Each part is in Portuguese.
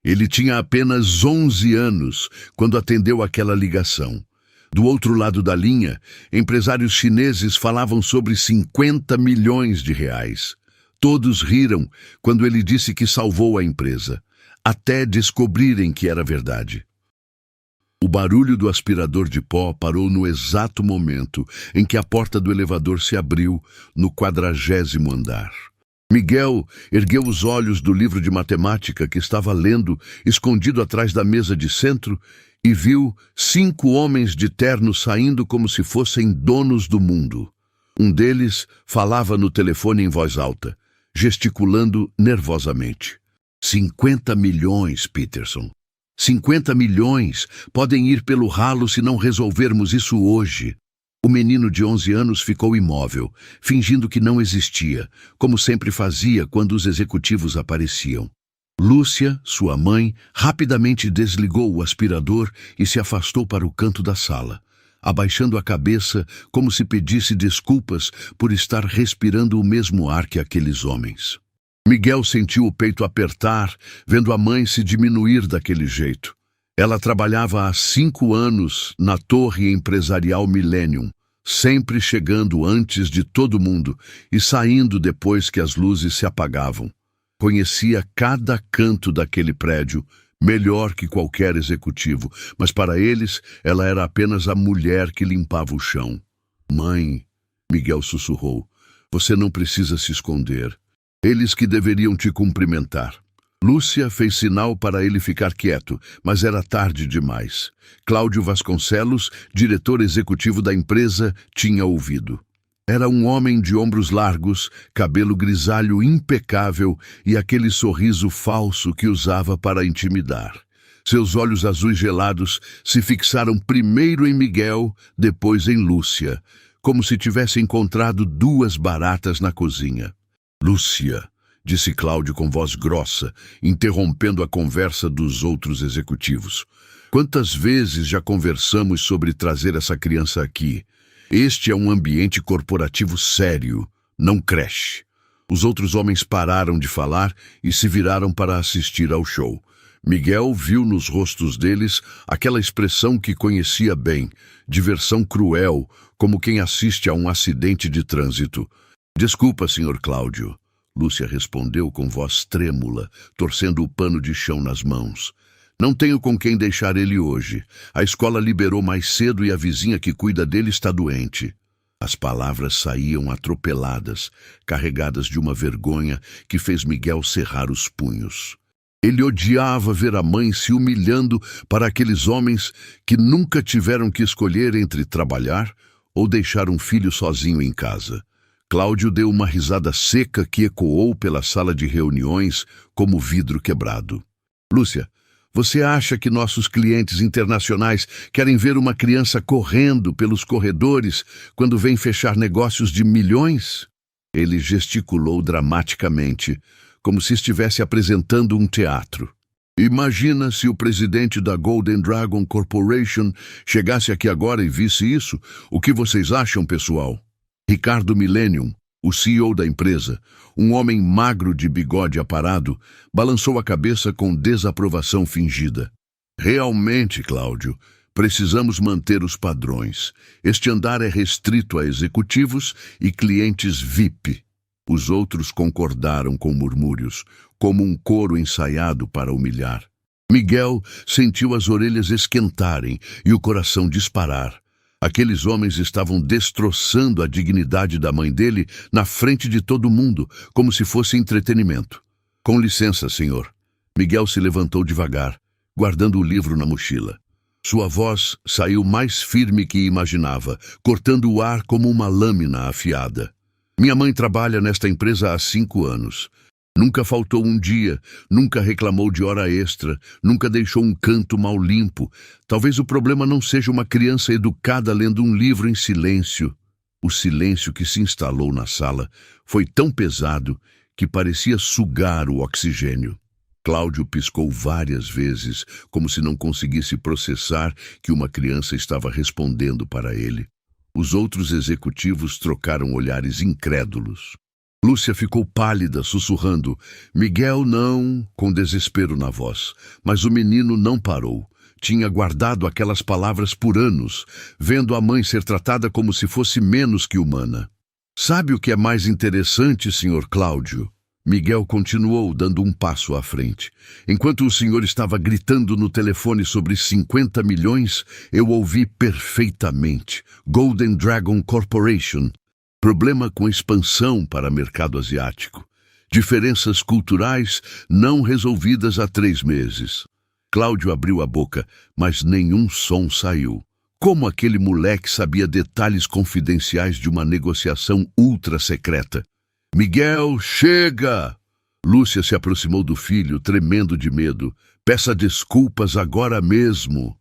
Ele tinha apenas 11 anos quando atendeu aquela ligação. Do outro lado da linha, empresários chineses falavam sobre 50 milhões de reais. Todos riram quando ele disse que salvou a empresa, até descobrirem que era verdade. O barulho do aspirador de pó parou no exato momento em que a porta do elevador se abriu no 40º andar. Miguel ergueu os olhos do livro de matemática que estava lendo, escondido atrás da mesa de centro, e viu 5 homens de terno saindo como se fossem donos do mundo. Um deles falava no telefone em voz alta, gesticulando nervosamente. 50 milhões, Peterson. 50 milhões podem ir pelo ralo se não resolvermos isso hoje. O menino de 11 anos ficou imóvel, fingindo que não existia, como sempre fazia quando os executivos apareciam. Lúcia, sua mãe, rapidamente desligou o aspirador e se afastou para o canto da sala, abaixando a cabeça como se pedisse desculpas por estar respirando o mesmo ar que aqueles homens. Miguel sentiu o peito apertar, vendo a mãe se diminuir daquele jeito. Ela trabalhava há 5 anos na torre empresarial Millennium, sempre chegando antes de todo mundo e saindo depois que as luzes se apagavam. Conhecia cada canto daquele prédio melhor que qualquer executivo, mas para eles ela era apenas a mulher que limpava o chão. Mãe, Miguel sussurrou, você não precisa se esconder. Eles que deveriam te cumprimentar. Lúcia fez sinal para ele ficar quieto, mas era tarde demais. Cláudio Vasconcelos, diretor executivo da empresa, tinha ouvido. Era um homem de ombros largos, cabelo grisalho impecável e aquele sorriso falso que usava para intimidar. Seus olhos azuis gelados se fixaram primeiro em Miguel, depois em Lúcia, como se tivesse encontrado 2 baratas na cozinha. Lúcia, disse Cláudio com voz grossa, interrompendo a conversa dos outros executivos. Quantas vezes já conversamos sobre trazer essa criança aqui? Este é um ambiente corporativo sério, não creche. Os outros homens pararam de falar e se viraram para assistir ao show. Miguel viu nos rostos deles aquela expressão que conhecia bem, diversão cruel, como quem assiste a um acidente de trânsito. Desculpa, Sr. Cláudio, Lúcia respondeu com voz trêmula, torcendo o pano de chão nas mãos. Não tenho com quem deixar ele hoje. A escola liberou mais cedo e a vizinha que cuida dele está doente. As palavras saíam atropeladas, carregadas de uma vergonha que fez Miguel cerrar os punhos. Ele odiava ver a mãe se humilhando para aqueles homens que nunca tiveram que escolher entre trabalhar ou deixar um filho sozinho em casa. Cláudio deu uma risada seca que ecoou pela sala de reuniões como vidro quebrado. Lúcia, você acha que nossos clientes internacionais querem ver uma criança correndo pelos corredores quando vem fechar negócios de milhões? Ele gesticulou dramaticamente, como se estivesse apresentando um teatro. Imagina se o presidente da Golden Dragon Corporation chegasse aqui agora e visse isso. O que vocês acham, pessoal? Ricardo Millennium, o CEO da empresa, um homem magro de bigode aparado, balançou a cabeça com desaprovação fingida. Realmente, Cláudio, precisamos manter os padrões. Este andar é restrito a executivos e clientes VIP. Os outros concordaram com murmúrios, como um coro ensaiado para humilhar. Miguel sentiu as orelhas esquentarem e o coração disparar. Aqueles homens estavam destroçando a dignidade da mãe dele na frente de todo mundo, como se fosse entretenimento. Com licença, senhor. Miguel se levantou devagar, guardando o livro na mochila. Sua voz saiu mais firme que imaginava, cortando o ar como uma lâmina afiada. Minha mãe trabalha nesta empresa há 5 anos. Nunca faltou um dia, nunca reclamou de hora extra, nunca deixou um canto mal limpo. Talvez o problema não seja uma criança educada lendo um livro em silêncio. O silêncio que se instalou na sala foi tão pesado que parecia sugar o oxigênio. Cláudio piscou várias vezes, como se não conseguisse processar que uma criança estava respondendo para ele. Os outros executivos trocaram olhares incrédulos. Lúcia ficou pálida, sussurrando: Miguel, não, com desespero na voz. Mas o menino não parou. Tinha guardado aquelas palavras por anos, vendo a mãe ser tratada como se fosse menos que humana. Sabe o que é mais interessante, Sr. Cláudio? Miguel continuou, dando um passo à frente. Enquanto o senhor estava gritando no telefone sobre 50 milhões, eu ouvi perfeitamente. Golden Dragon Corporation. Problema com expansão para mercado asiático. Diferenças culturais não resolvidas há 3 meses. Cláudio abriu a boca, mas nenhum som saiu. Como aquele moleque sabia detalhes confidenciais de uma negociação ultra secreta? Miguel, chega! Lúcia se aproximou do filho, tremendo de medo. Peça desculpas agora mesmo.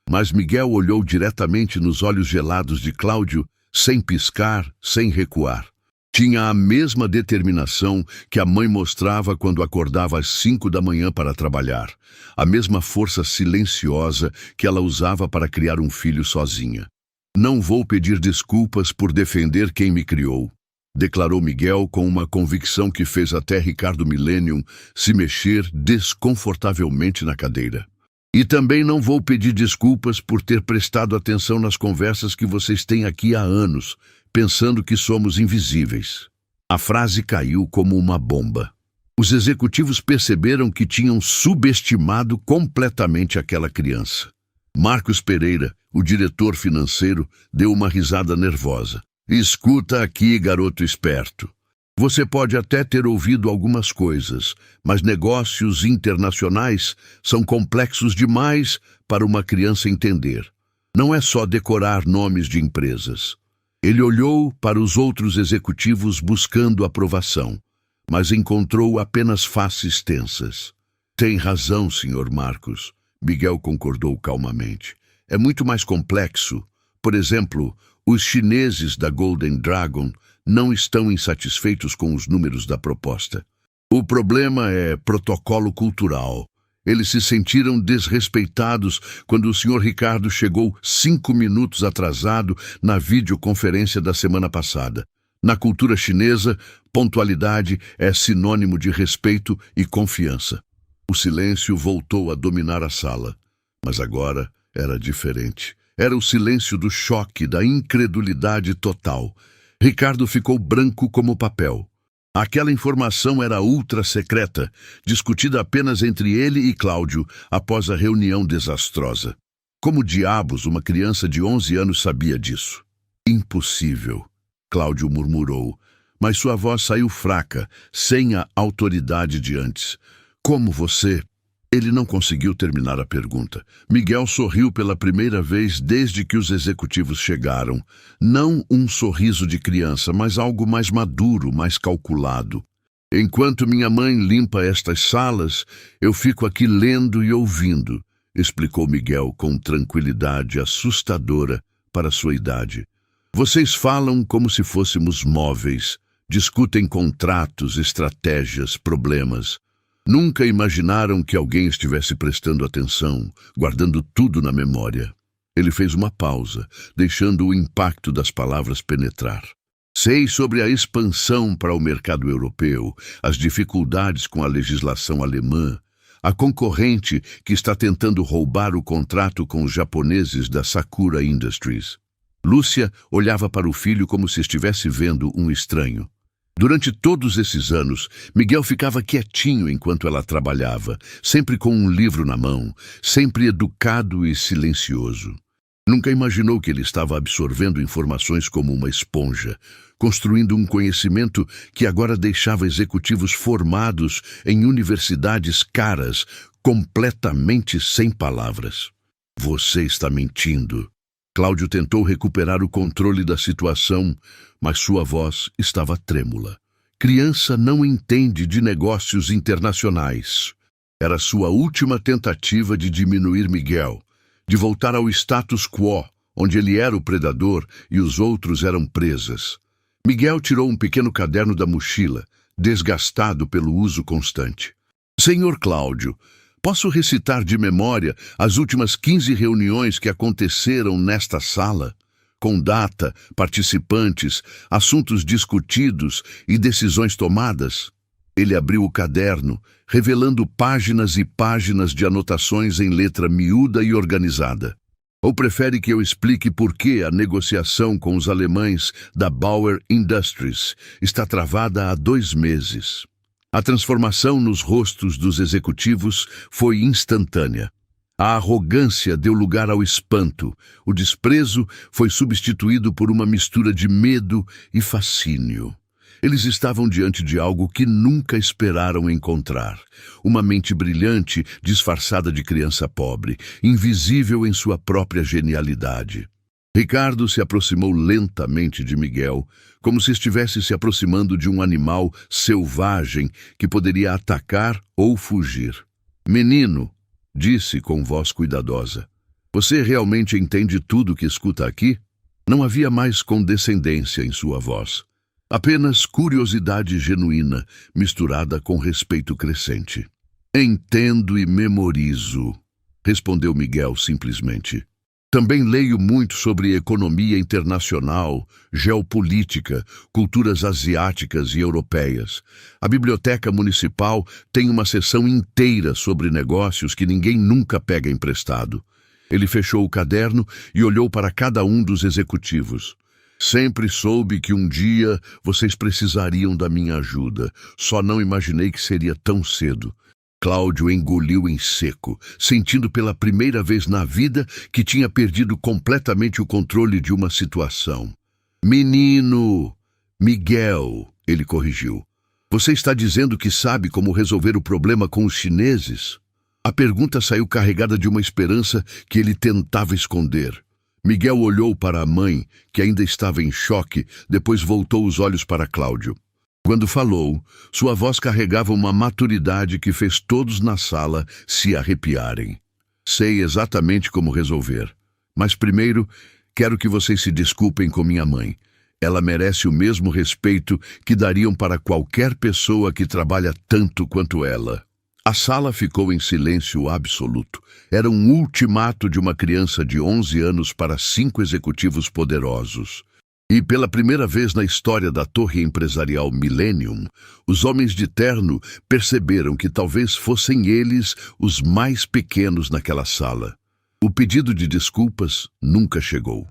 Mas Miguel olhou diretamente nos olhos gelados de Cláudio, sem piscar, sem recuar. Tinha a mesma determinação que a mãe mostrava quando acordava às 5 da manhã para trabalhar. A mesma força silenciosa que ela usava para criar um filho sozinha. Não vou pedir desculpas por defender quem me criou, declarou Miguel com uma convicção que fez até Ricardo Millennium se mexer desconfortavelmente na cadeira. E também não vou pedir desculpas por ter prestado atenção nas conversas que vocês têm aqui há anos, pensando que somos invisíveis. A frase caiu como uma bomba. Os executivos perceberam que tinham subestimado completamente aquela criança. Marcos Pereira, o diretor financeiro, deu uma risada nervosa. Escuta aqui, garoto esperto. Você pode até ter ouvido algumas coisas, mas negócios internacionais são complexos demais para uma criança entender. Não é só decorar nomes de empresas. Ele olhou para os outros executivos buscando aprovação, mas encontrou apenas faces tensas. Tem razão, Sr. Marcos, Miguel concordou calmamente. É muito mais complexo. Por exemplo, os chineses da Golden Dragon não estão insatisfeitos com os números da proposta. O problema é protocolo cultural. Eles se sentiram desrespeitados quando o Sr. Ricardo chegou 5 minutos atrasado na videoconferência da semana passada. Na cultura chinesa, pontualidade é sinônimo de respeito e confiança. O silêncio voltou a dominar a sala, mas agora era diferente. Era o silêncio do choque, da incredulidade total. Ricardo ficou branco como papel. Aquela informação era ultra secreta, discutida apenas entre ele e Cláudio após a reunião desastrosa. Como diabos uma criança de 11 anos sabia disso? Impossível, Cláudio murmurou, mas sua voz saiu fraca, sem a autoridade de antes. Como você? Ele não conseguiu terminar a pergunta. Miguel sorriu pela primeira vez desde que os executivos chegaram. Não um sorriso de criança, mas algo mais maduro, mais calculado. Enquanto minha mãe limpa estas salas, eu fico aqui lendo e ouvindo, explicou Miguel com tranquilidade assustadora para sua idade. Vocês falam como se fôssemos móveis, discutem contratos, estratégias, problemas. Nunca imaginaram que alguém estivesse prestando atenção, guardando tudo na memória. Ele fez uma pausa, deixando o impacto das palavras penetrar. Sei sobre a expansão para o mercado europeu, as dificuldades com a legislação alemã, a concorrente que está tentando roubar o contrato com os japoneses da Sakura Industries. Lúcia olhava para o filho como se estivesse vendo um estranho. Durante todos esses anos, Miguel ficava quietinho enquanto ela trabalhava, sempre com um livro na mão, sempre educado e silencioso. Nunca imaginou que ele estava absorvendo informações como uma esponja, construindo um conhecimento que agora deixava executivos formados em universidades caras, completamente sem palavras. Você está mentindo. Cláudio tentou recuperar o controle da situação, mas sua voz estava trêmula. Criança não entende de negócios internacionais. Era sua última tentativa de diminuir Miguel, de voltar ao status quo, onde ele era o predador e os outros eram presas. Miguel tirou um pequeno caderno da mochila, desgastado pelo uso constante. Senhor Cláudio, posso recitar de memória as últimas 15 reuniões que aconteceram nesta sala? com data, participantes, assuntos discutidos e decisões tomadas. Ele abriu o caderno, revelando páginas e páginas de anotações em letra miúda e organizada. Ou prefere que eu explique por que a negociação com os alemães da Bauer Industries está travada há 2 meses? A transformação nos rostos dos executivos foi instantânea. A arrogância deu lugar ao espanto. O desprezo foi substituído por uma mistura de medo e fascínio. Eles estavam diante de algo que nunca esperaram encontrar. Uma mente brilhante, disfarçada de criança pobre, invisível em sua própria genialidade. Ricardo se aproximou lentamente de Miguel, como se estivesse se aproximando de um animal selvagem que poderia atacar ou fugir. "Menino", disse com voz cuidadosa, "você realmente entende tudo que escuta aqui?" Não havia mais condescendência em sua voz. Apenas curiosidade genuína, misturada com respeito crescente. "Entendo e memorizo", respondeu Miguel simplesmente. "Também leio muito sobre economia internacional, geopolítica, culturas asiáticas e europeias. A biblioteca municipal tem uma seção inteira sobre negócios que ninguém nunca pega emprestado." Ele fechou o caderno e olhou para cada um dos executivos. "Sempre soube que um dia vocês precisariam da minha ajuda. Só não imaginei que seria tão cedo." Cláudio engoliu em seco, sentindo pela primeira vez na vida que tinha perdido completamente o controle de uma situação. "Menino, Miguel", ele corrigiu. "Você está dizendo que sabe como resolver o problema com os chineses?" A pergunta saiu carregada de uma esperança que ele tentava esconder. Miguel olhou para a mãe, que ainda estava em choque, depois voltou os olhos para Cláudio. Quando falou, sua voz carregava uma maturidade que fez todos na sala se arrepiarem. "Sei exatamente como resolver. Mas primeiro, quero que vocês se desculpem com minha mãe. Ela merece o mesmo respeito que dariam para qualquer pessoa que trabalha tanto quanto ela." A sala ficou em silêncio absoluto. Era um ultimato de uma criança de 11 anos para 5 executivos poderosos. E pela primeira vez na história da torre empresarial Millennium, os homens de terno perceberam que talvez fossem eles os mais pequenos naquela sala. O pedido de desculpas nunca chegou.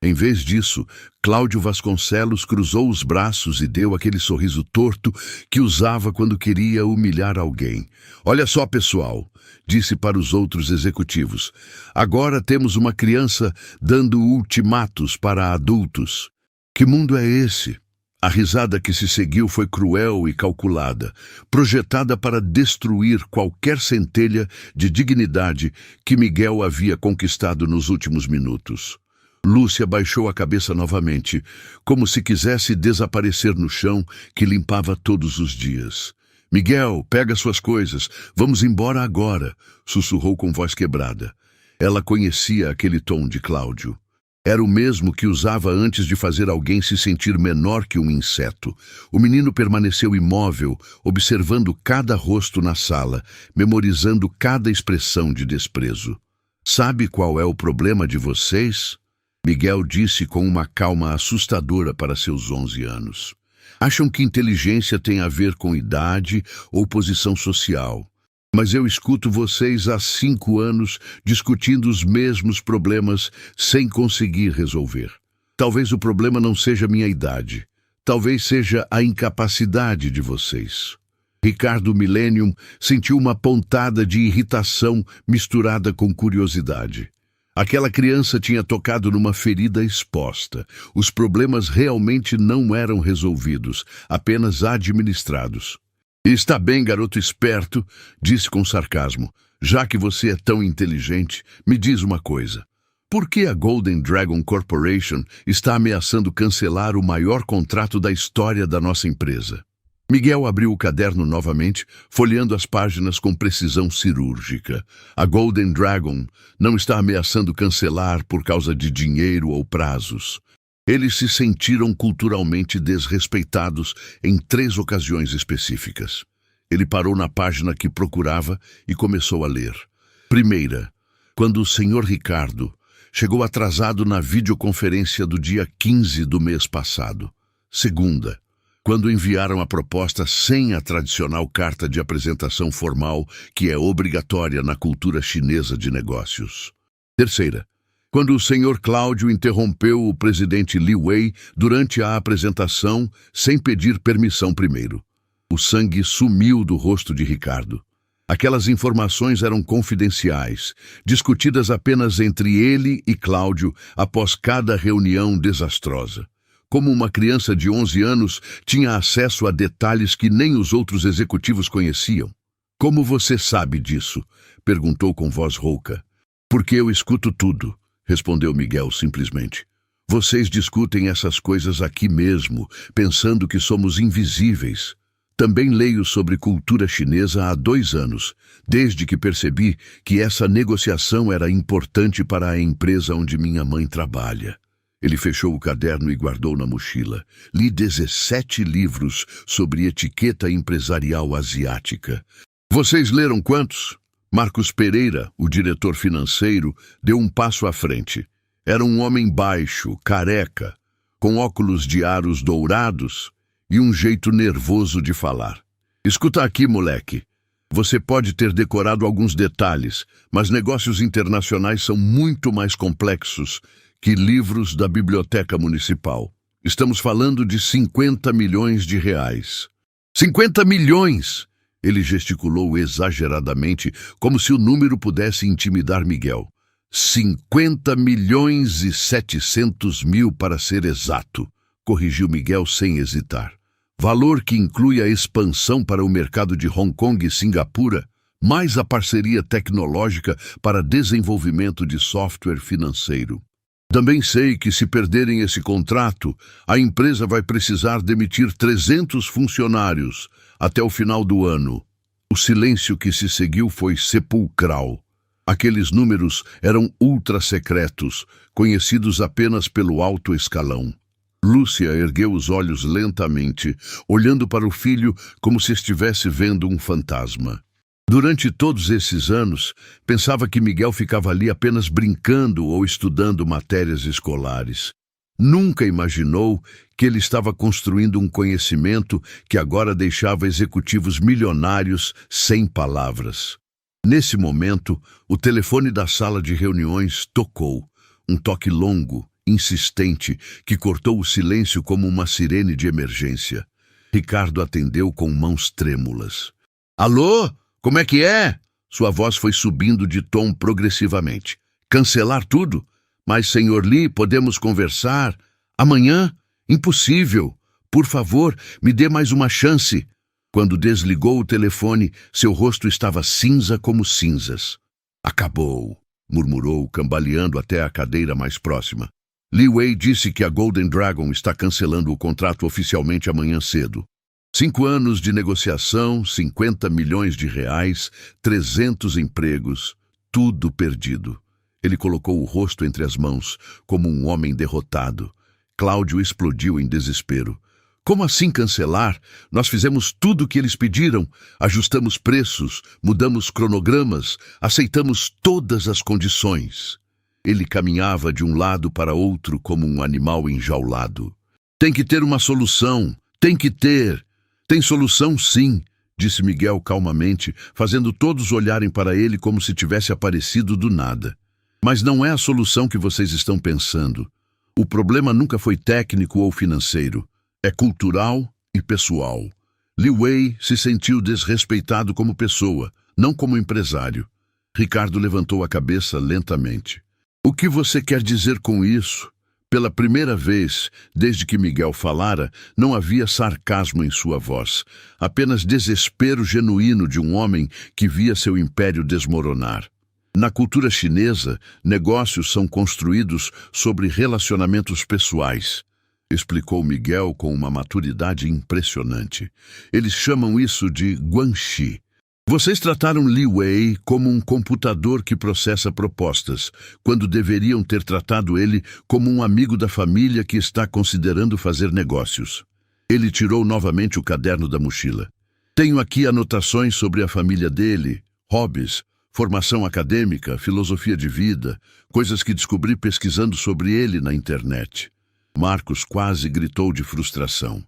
Em vez disso, Cláudio Vasconcelos cruzou os braços e deu aquele sorriso torto que usava quando queria humilhar alguém. "Olha só, pessoal", disse para os outros executivos. "Agora temos uma criança dando ultimatos para adultos. Que mundo é esse?" A risada que se seguiu foi cruel e calculada, projetada para destruir qualquer centelha de dignidade que Miguel havia conquistado nos últimos minutos. Lúcia baixou a cabeça novamente, como se quisesse desaparecer no chão que limpava todos os dias. "Miguel, pega suas coisas, vamos embora agora", sussurrou com voz quebrada. Ela conhecia aquele tom de Cláudio. Era o mesmo que usava antes de fazer alguém se sentir menor que um inseto. O menino permaneceu imóvel, observando cada rosto na sala, memorizando cada expressão de desprezo. "Sabe qual é o problema de vocês?" Miguel disse com uma calma assustadora para seus 11 anos. "Acham que inteligência tem a ver com idade ou posição social. Mas eu escuto vocês há 5 anos discutindo os mesmos problemas sem conseguir resolver. Talvez o problema não seja minha idade. Talvez seja a incapacidade de vocês." Ricardo Millennium sentiu uma pontada de irritação misturada com curiosidade. Aquela criança tinha tocado numa ferida exposta. Os problemas realmente não eram resolvidos, apenas administrados. "Está bem, garoto esperto", disse com sarcasmo. "Já que você é tão inteligente, me diz uma coisa. Por que a Golden Dragon Corporation está ameaçando cancelar o maior contrato da história da nossa empresa?" Miguel abriu o caderno novamente, folheando as páginas com precisão cirúrgica. A Golden Dragon não está ameaçando cancelar por causa de dinheiro ou prazos. Eles se sentiram culturalmente desrespeitados em 3 ocasiões específicas. Ele parou na página que procurava e começou a ler. Primeira, quando o Sr. Ricardo Chegou atrasado na videoconferência do dia 15 do mês passado, segunda, quando enviaram a proposta sem a tradicional carta de apresentação formal que é obrigatória na cultura chinesa de negócios. Terceira, quando o senhor Cláudio interrompeu o presidente Li Wei durante a apresentação sem pedir permissão primeiro. O sangue sumiu do rosto de Ricardo. Aquelas informações eram confidenciais, discutidas apenas entre ele e Cláudio após cada reunião desastrosa. Como uma criança de 11 anos tinha acesso a detalhes que nem os outros executivos conheciam. "Como você sabe disso?", perguntou com voz rouca. "Porque eu escuto tudo", respondeu Miguel simplesmente. "Vocês discutem essas coisas aqui mesmo, pensando que somos invisíveis. Também leio sobre cultura chinesa há 2 anos, desde que percebi que essa negociação era importante para a empresa onde minha mãe trabalha." Ele fechou o caderno e guardou na mochila. "Li 17 livros sobre etiqueta empresarial asiática." "Vocês leram quantos?" Marcos Pereira, o diretor financeiro, deu um passo à frente. Era um homem baixo, careca, com óculos de aros dourados e um jeito nervoso de falar. "Escuta aqui, moleque. Você pode ter decorado alguns detalhes, mas negócios internacionais são muito mais complexos que livros da biblioteca municipal. Estamos falando de 50 milhões de reais. 50 milhões! Ele gesticulou exageradamente, como se o número pudesse intimidar Miguel. 50 milhões e 700 mil para ser exato, corrigiu Miguel sem hesitar. Valor que inclui a expansão para o mercado de Hong Kong e Singapura, mais a parceria tecnológica para desenvolvimento de software financeiro. Também sei que se perderem esse contrato, a empresa vai precisar demitir 300 funcionários até o final do ano. O silêncio que se seguiu foi sepulcral. Aqueles números eram ultra-secretos, conhecidos apenas pelo alto escalão. Lúcia ergueu os olhos lentamente, olhando para o filho como se estivesse vendo um fantasma. Durante todos esses anos, pensava que Miguel ficava ali apenas brincando ou estudando matérias escolares. Nunca imaginou que ele estava construindo um conhecimento que agora deixava executivos milionários sem palavras. Nesse momento, o telefone da sala de reuniões tocou, um toque longo, insistente, que cortou o silêncio como uma sirene de emergência. Ricardo atendeu com mãos trêmulas. "Alô? Como é que é?" Sua voz foi subindo de tom progressivamente. "Cancelar tudo? Mas, senhor Li, podemos conversar? Amanhã? Impossível. Por favor, me dê mais uma chance." Quando desligou o telefone, seu rosto estava cinza como cinzas. "Acabou", murmurou, cambaleando até a cadeira mais próxima. "Li Wei disse que a Golden Dragon está cancelando o contrato oficialmente amanhã cedo. 5 anos de negociação, 50 milhões de reais, 300 empregos, tudo perdido." Ele colocou o rosto entre as mãos, como um homem derrotado. Cláudio explodiu em desespero. "Como assim cancelar? Nós fizemos tudo o que eles pediram, ajustamos preços, mudamos cronogramas, aceitamos todas as condições." Ele caminhava de um lado para outro como um animal enjaulado. "Tem que ter uma solução, tem que ter." "Tem solução, sim", disse Miguel calmamente, fazendo todos olharem para ele como se tivesse aparecido do nada. "Mas não é a solução que vocês estão pensando. O problema nunca foi técnico ou financeiro. É cultural e pessoal." Li Wei se sentiu desrespeitado como pessoa, não como empresário. Ricardo levantou a cabeça lentamente. "O que você quer dizer com isso?" Pela primeira vez, desde que Miguel falara, não havia sarcasmo em sua voz, apenas desespero genuíno de um homem que via seu império desmoronar. Na cultura chinesa, negócios são construídos sobre relacionamentos pessoais, explicou Miguel com uma maturidade impressionante. Eles chamam isso de guanxi. Vocês trataram Li Wei como um computador que processa propostas, quando deveriam ter tratado ele como um amigo da família que está considerando fazer negócios. Ele tirou novamente o caderno da mochila. "Tenho aqui anotações sobre a família dele, hobbies, Formação acadêmica, filosofia de vida, coisas que descobri pesquisando sobre ele na internet. Marcos quase gritou de frustração.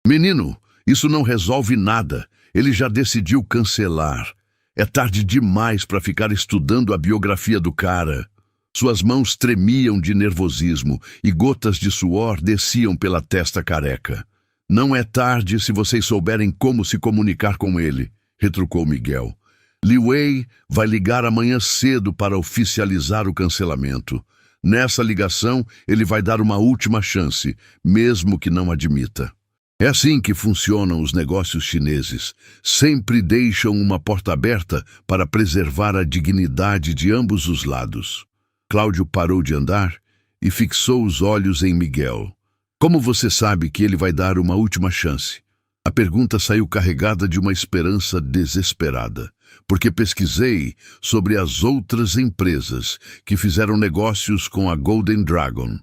Menino, isso não resolve nada. Ele já decidiu cancelar. É tarde demais para ficar estudando a biografia do cara. Suas mãos tremiam de nervosismo e gotas de suor desciam pela testa careca. Não é tarde se vocês souberem como se comunicar com ele, retrucou Miguel. Li Wei vai ligar amanhã cedo para oficializar o cancelamento. Nessa ligação, ele vai dar uma última chance, mesmo que não admita. É assim que funcionam os negócios chineses. Sempre deixam uma porta aberta para preservar a dignidade de ambos os lados. Cláudio parou de andar e fixou os olhos em Miguel. Como você sabe que ele vai dar uma última chance? A pergunta saiu carregada de uma esperança desesperada, porque pesquisei sobre as outras empresas que fizeram negócios com a Golden Dragon,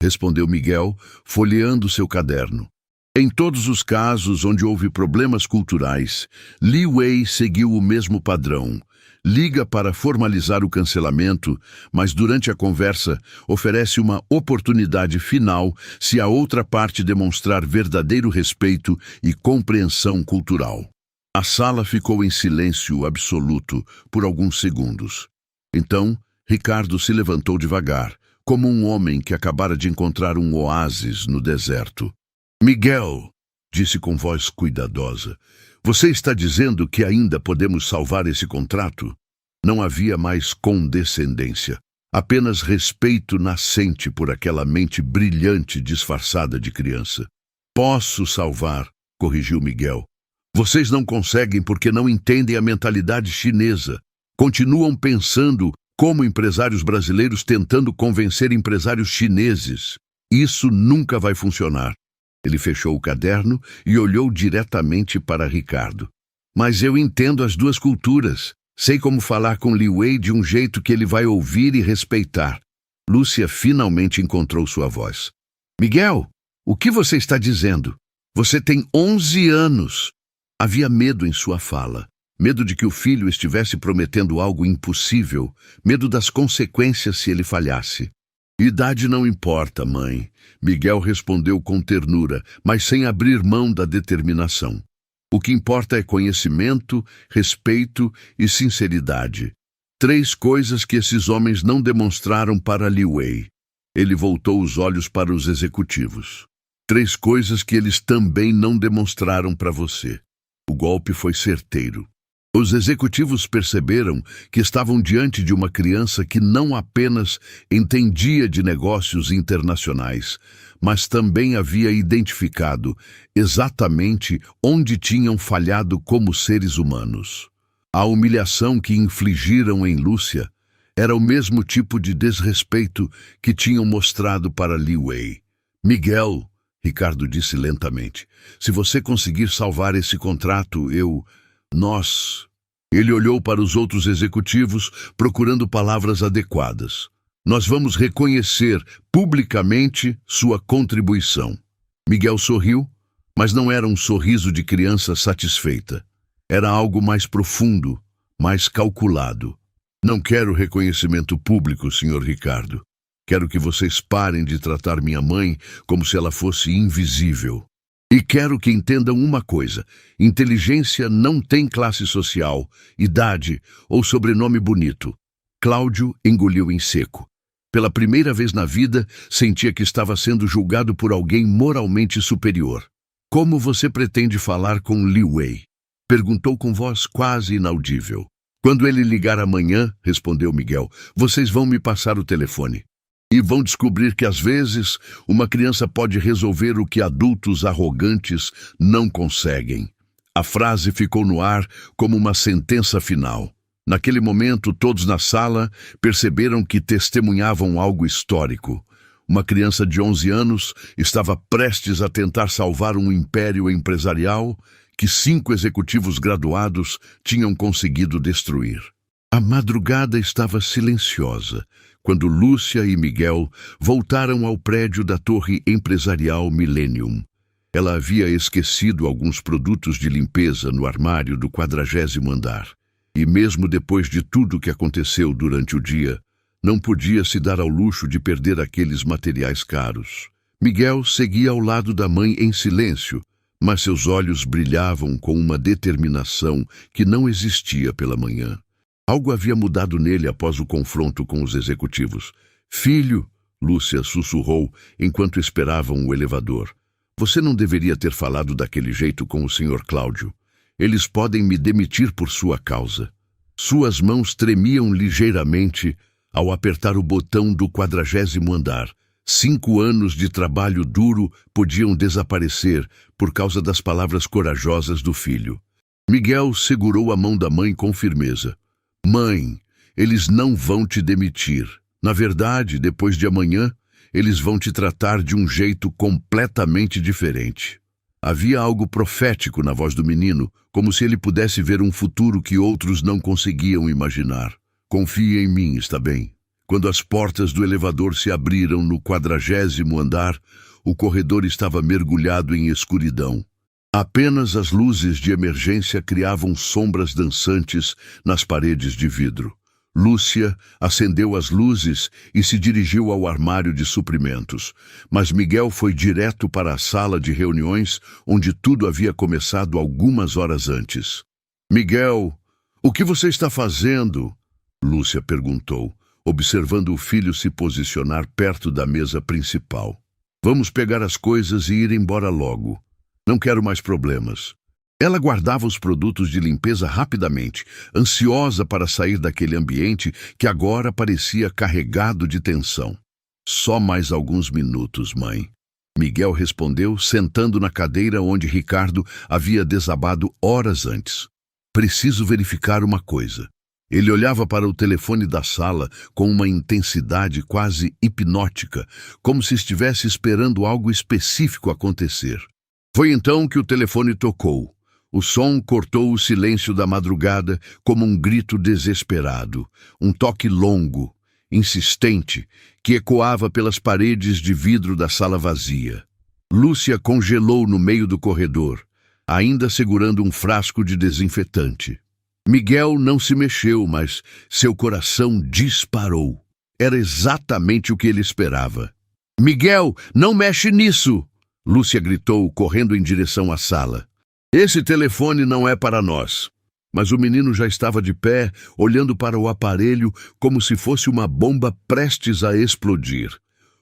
respondeu Miguel, folheando seu caderno. Em todos os casos onde houve problemas culturais, Li Wei seguiu o mesmo padrão. Liga para formalizar o cancelamento, mas durante a conversa oferece uma oportunidade final se a outra parte demonstrar verdadeiro respeito e compreensão cultural. A sala ficou em silêncio absoluto por alguns segundos. Então, Ricardo se levantou devagar, como um homem que acabara de encontrar um oásis no deserto. Miguel, disse com voz cuidadosa, você está dizendo que ainda podemos salvar esse contrato? Não havia mais condescendência, apenas respeito nascente por aquela mente brilhante disfarçada de criança. Posso salvar, corrigiu Miguel. Vocês não conseguem porque não entendem a mentalidade chinesa. Continuam pensando como empresários brasileiros tentando convencer empresários chineses. Isso nunca vai funcionar. Ele fechou o caderno e olhou diretamente para Ricardo. Mas eu entendo as duas culturas. Sei como falar com Li Wei de um jeito que ele vai ouvir e respeitar. Lúcia finalmente encontrou sua voz. Miguel, o que você está dizendo? Você tem 11 anos. Havia medo em sua fala. Medo de que o filho estivesse prometendo algo impossível. Medo das consequências se ele falhasse. Idade não importa, mãe. Miguel respondeu com ternura, mas sem abrir mão da determinação. O que importa é conhecimento, respeito e sinceridade. 3 coisas que esses homens não demonstraram para Li Wei. Ele voltou os olhos para os executivos. 3 coisas que eles também não demonstraram para você. O golpe foi certeiro. Os executivos perceberam que estavam diante de uma criança que não apenas entendia de negócios internacionais, mas também havia identificado exatamente onde tinham falhado como seres humanos. A humilhação que infligiram em Lúcia era o mesmo tipo de desrespeito que tinham mostrado para Li Wei. Miguel, Ricardo disse lentamente, se você conseguir salvar esse contrato, nós... Ele olhou para os outros executivos, procurando palavras adequadas. Nós vamos reconhecer publicamente sua contribuição. Miguel sorriu, mas não era um sorriso de criança satisfeita. Era algo mais profundo, mais calculado. Não quero reconhecimento público, Sr. Ricardo. Quero que vocês parem de tratar minha mãe como se ela fosse invisível. E quero que entendam uma coisa, inteligência não tem classe social, idade ou sobrenome bonito. Cláudio engoliu em seco. Pela primeira vez na vida, sentia que estava sendo julgado por alguém moralmente superior. Como você pretende falar com Li Wei? Perguntou com voz quase inaudível. Quando ele ligar amanhã, respondeu Miguel, vocês vão me passar o telefone. E vão descobrir que, às vezes, uma criança pode resolver o que adultos arrogantes não conseguem. A frase ficou no ar como uma sentença final. Naquele momento, todos na sala perceberam que testemunhavam algo histórico. Uma criança de 11 anos estava prestes a tentar salvar um império empresarial que 5 executivos graduados tinham conseguido destruir. A madrugada estava silenciosa quando Lúcia e Miguel voltaram ao prédio da torre empresarial Millennium. Ela havia esquecido alguns produtos de limpeza no armário do 40º andar. E mesmo depois de tudo que aconteceu durante o dia, não podia se dar ao luxo de perder aqueles materiais caros. Miguel seguia ao lado da mãe em silêncio, mas seus olhos brilhavam com uma determinação que não existia pela manhã. Algo havia mudado nele após o confronto com os executivos. "Filho", Lúcia sussurrou enquanto esperavam o elevador. "Você não deveria ter falado daquele jeito com o Sr. Cláudio. Eles podem me demitir por sua causa." Suas mãos tremiam ligeiramente ao apertar o botão do 40º andar. 5 anos de trabalho duro podiam desaparecer por causa das palavras corajosas do filho. Miguel segurou a mão da mãe com firmeza. "Mãe, eles não vão te demitir. Na verdade, depois de amanhã, eles vão te tratar de um jeito completamente diferente." Havia algo profético na voz do menino, como se ele pudesse ver um futuro que outros não conseguiam imaginar. "Confie em mim, está bem?" Quando as portas do elevador se abriram no 40º andar, o corredor estava mergulhado em escuridão. Apenas as luzes de emergência criavam sombras dançantes nas paredes de vidro. Lúcia acendeu as luzes e se dirigiu ao armário de suprimentos, mas Miguel foi direto para a sala de reuniões, onde tudo havia começado algumas horas antes. "Miguel, o que você está fazendo?" Lúcia perguntou, observando o filho se posicionar perto da mesa principal. "Vamos pegar as coisas e ir embora logo. Não quero mais problemas." Ela guardava os produtos de limpeza rapidamente, ansiosa para sair daquele ambiente que agora parecia carregado de tensão. "Só mais alguns minutos, mãe." Miguel respondeu, sentando na cadeira onde Ricardo havia desabado horas antes. "Preciso verificar uma coisa." Ele olhava para o telefone da sala com uma intensidade quase hipnótica, como se estivesse esperando algo específico acontecer. Foi então que o telefone tocou. O som cortou o silêncio da madrugada como um grito desesperado, um toque longo, insistente, que ecoava pelas paredes de vidro da sala vazia. Lúcia congelou no meio do corredor, ainda segurando um frasco de desinfetante. Miguel não se mexeu, mas seu coração disparou. Era exatamente o que ele esperava. "Miguel, não mexe nisso!" Lúcia gritou, correndo em direção à sala. "Esse telefone não é para nós." Mas o menino já estava de pé, olhando para o aparelho como se fosse uma bomba prestes a explodir.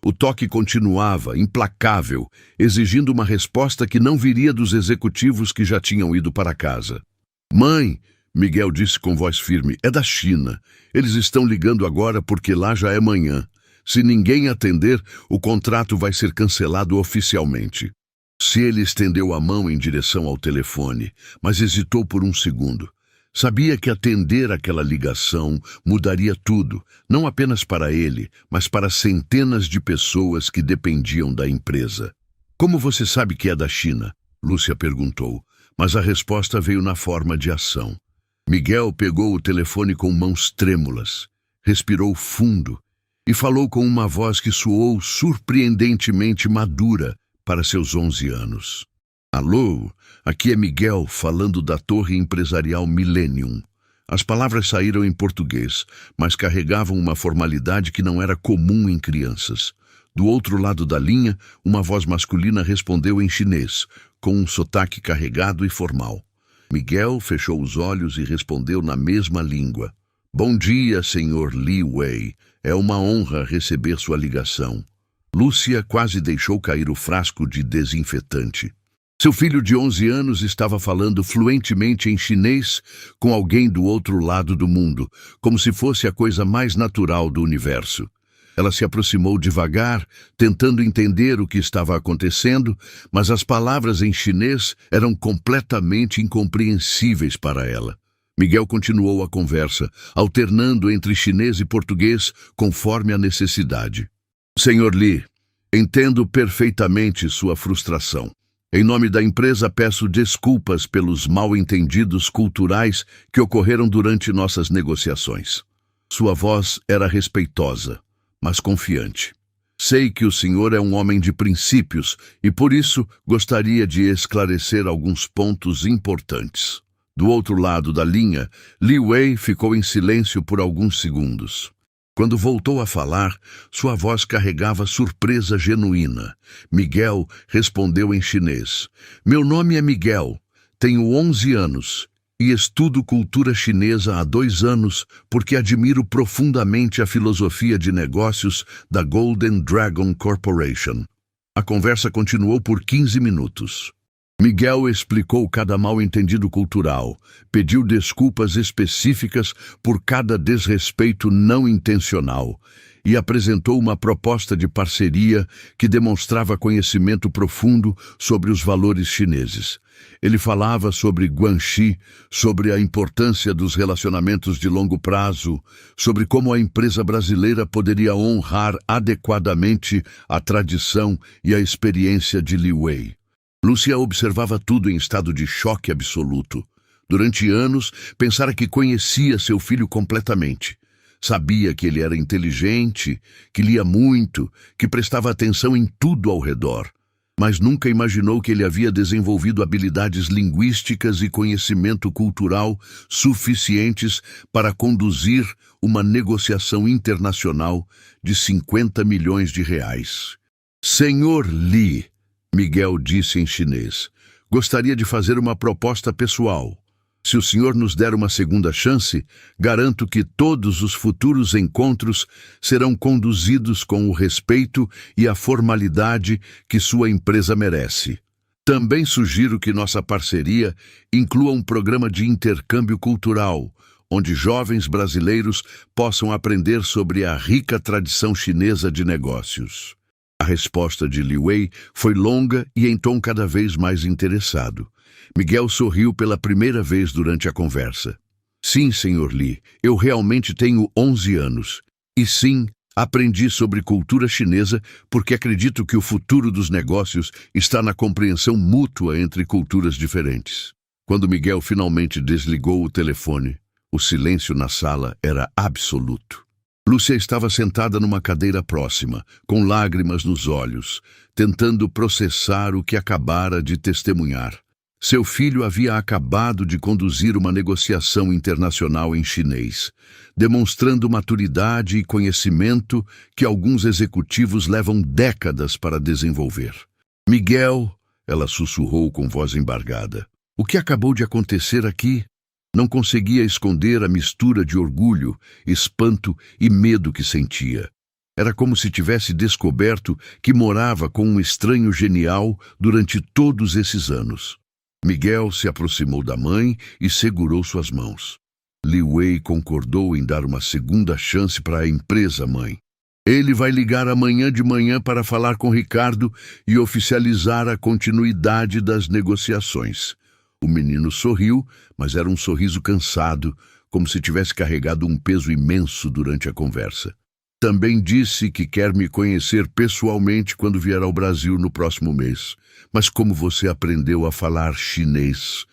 O toque continuava, implacável, exigindo uma resposta que não viria dos executivos que já tinham ido para casa. "Mãe", Miguel disse com voz firme, "é da China. Eles estão ligando agora porque lá já é manhã. Se ninguém atender, o contrato vai ser cancelado oficialmente." Se ele estendeu a mão em direção ao telefone, mas hesitou por um segundo. Sabia que atender aquela ligação mudaria tudo, não apenas para ele, mas para centenas de pessoas que dependiam da empresa. "Como você sabe que é da China?" Lúcia perguntou, mas a resposta veio na forma de ação. Miguel pegou o telefone com mãos trêmulas, respirou fundo e falou com uma voz que soou surpreendentemente madura para seus 11 anos. "Alô, aqui é Miguel falando da torre empresarial Millennium." As palavras saíram em português, mas carregavam uma formalidade que não era comum em crianças. Do outro lado da linha, uma voz masculina respondeu em chinês, com um sotaque carregado e formal. Miguel fechou os olhos e respondeu na mesma língua. "Bom dia, Sr. Li Wei. É uma honra receber sua ligação." Lúcia quase deixou cair o frasco de desinfetante. Seu filho de 11 anos estava falando fluentemente em chinês com alguém do outro lado do mundo, como se fosse a coisa mais natural do universo. Ela se aproximou devagar, tentando entender o que estava acontecendo, mas as palavras em chinês eram completamente incompreensíveis para ela. Miguel continuou a conversa, alternando entre chinês e português conforme a necessidade. "Sr. Li, entendo perfeitamente sua frustração. Em nome da empresa, peço desculpas pelos mal-entendidos culturais que ocorreram durante nossas negociações." Sua voz era respeitosa, mas confiante. "Sei que o senhor é um homem de princípios e, por isso, gostaria de esclarecer alguns pontos importantes." Do outro lado da linha, Li Wei ficou em silêncio por alguns segundos. Quando voltou a falar, sua voz carregava surpresa genuína. Miguel respondeu em chinês. Meu nome é Miguel, tenho 11 anos e estudo cultura chinesa há 2 anos porque admiro profundamente a filosofia de negócios da Golden Dragon Corporation. A conversa continuou por 15 minutos. Miguel explicou cada mal-entendido cultural, pediu desculpas específicas por cada desrespeito não intencional e apresentou uma proposta de parceria que demonstrava conhecimento profundo sobre os valores chineses. Ele falava sobre Guanxi, sobre a importância dos relacionamentos de longo prazo, sobre como a empresa brasileira poderia honrar adequadamente a tradição e a experiência de Li Wei. Lúcia observava tudo em estado de choque absoluto. Durante anos, pensara que conhecia seu filho completamente. Sabia que ele era inteligente, que lia muito, que prestava atenção em tudo ao redor. Mas nunca imaginou que ele havia desenvolvido habilidades linguísticas e conhecimento cultural suficientes para conduzir uma negociação internacional de 50 milhões de reais. Senhor Li, Miguel disse em chinês, gostaria de fazer uma proposta pessoal. Se o senhor nos der uma segunda chance, garanto que todos os futuros encontros serão conduzidos com o respeito e a formalidade que sua empresa merece. Também sugiro que nossa parceria inclua um programa de intercâmbio cultural, onde jovens brasileiros possam aprender sobre a rica tradição chinesa de negócios. A resposta de Li Wei foi longa e em tom cada vez mais interessado. Miguel sorriu pela primeira vez durante a conversa. Sim, senhor Li, eu realmente tenho 11 anos. E sim, aprendi sobre cultura chinesa porque acredito que o futuro dos negócios está na compreensão mútua entre culturas diferentes. Quando Miguel finalmente desligou o telefone, o silêncio na sala era absoluto. Lúcia estava sentada numa cadeira próxima, com lágrimas nos olhos, tentando processar o que acabara de testemunhar. Seu filho havia acabado de conduzir uma negociação internacional em chinês, demonstrando maturidade e conhecimento que alguns executivos levam décadas para desenvolver. Miguel, ela sussurrou com voz embargada, o que acabou de acontecer aqui? Não conseguia esconder a mistura de orgulho, espanto e medo que sentia. Era como se tivesse descoberto que morava com um estranho genial durante todos esses anos. Miguel se aproximou da mãe e segurou suas mãos. Li Wei concordou em dar uma segunda chance para a empresa, mãe. Ele vai ligar amanhã de manhã para falar com Ricardo e oficializar a continuidade das negociações. O menino sorriu, mas era um sorriso cansado, como se tivesse carregado um peso imenso durante a conversa. Também disse que quer me conhecer pessoalmente quando vier ao Brasil no próximo mês. Mas como você aprendeu a falar chinês?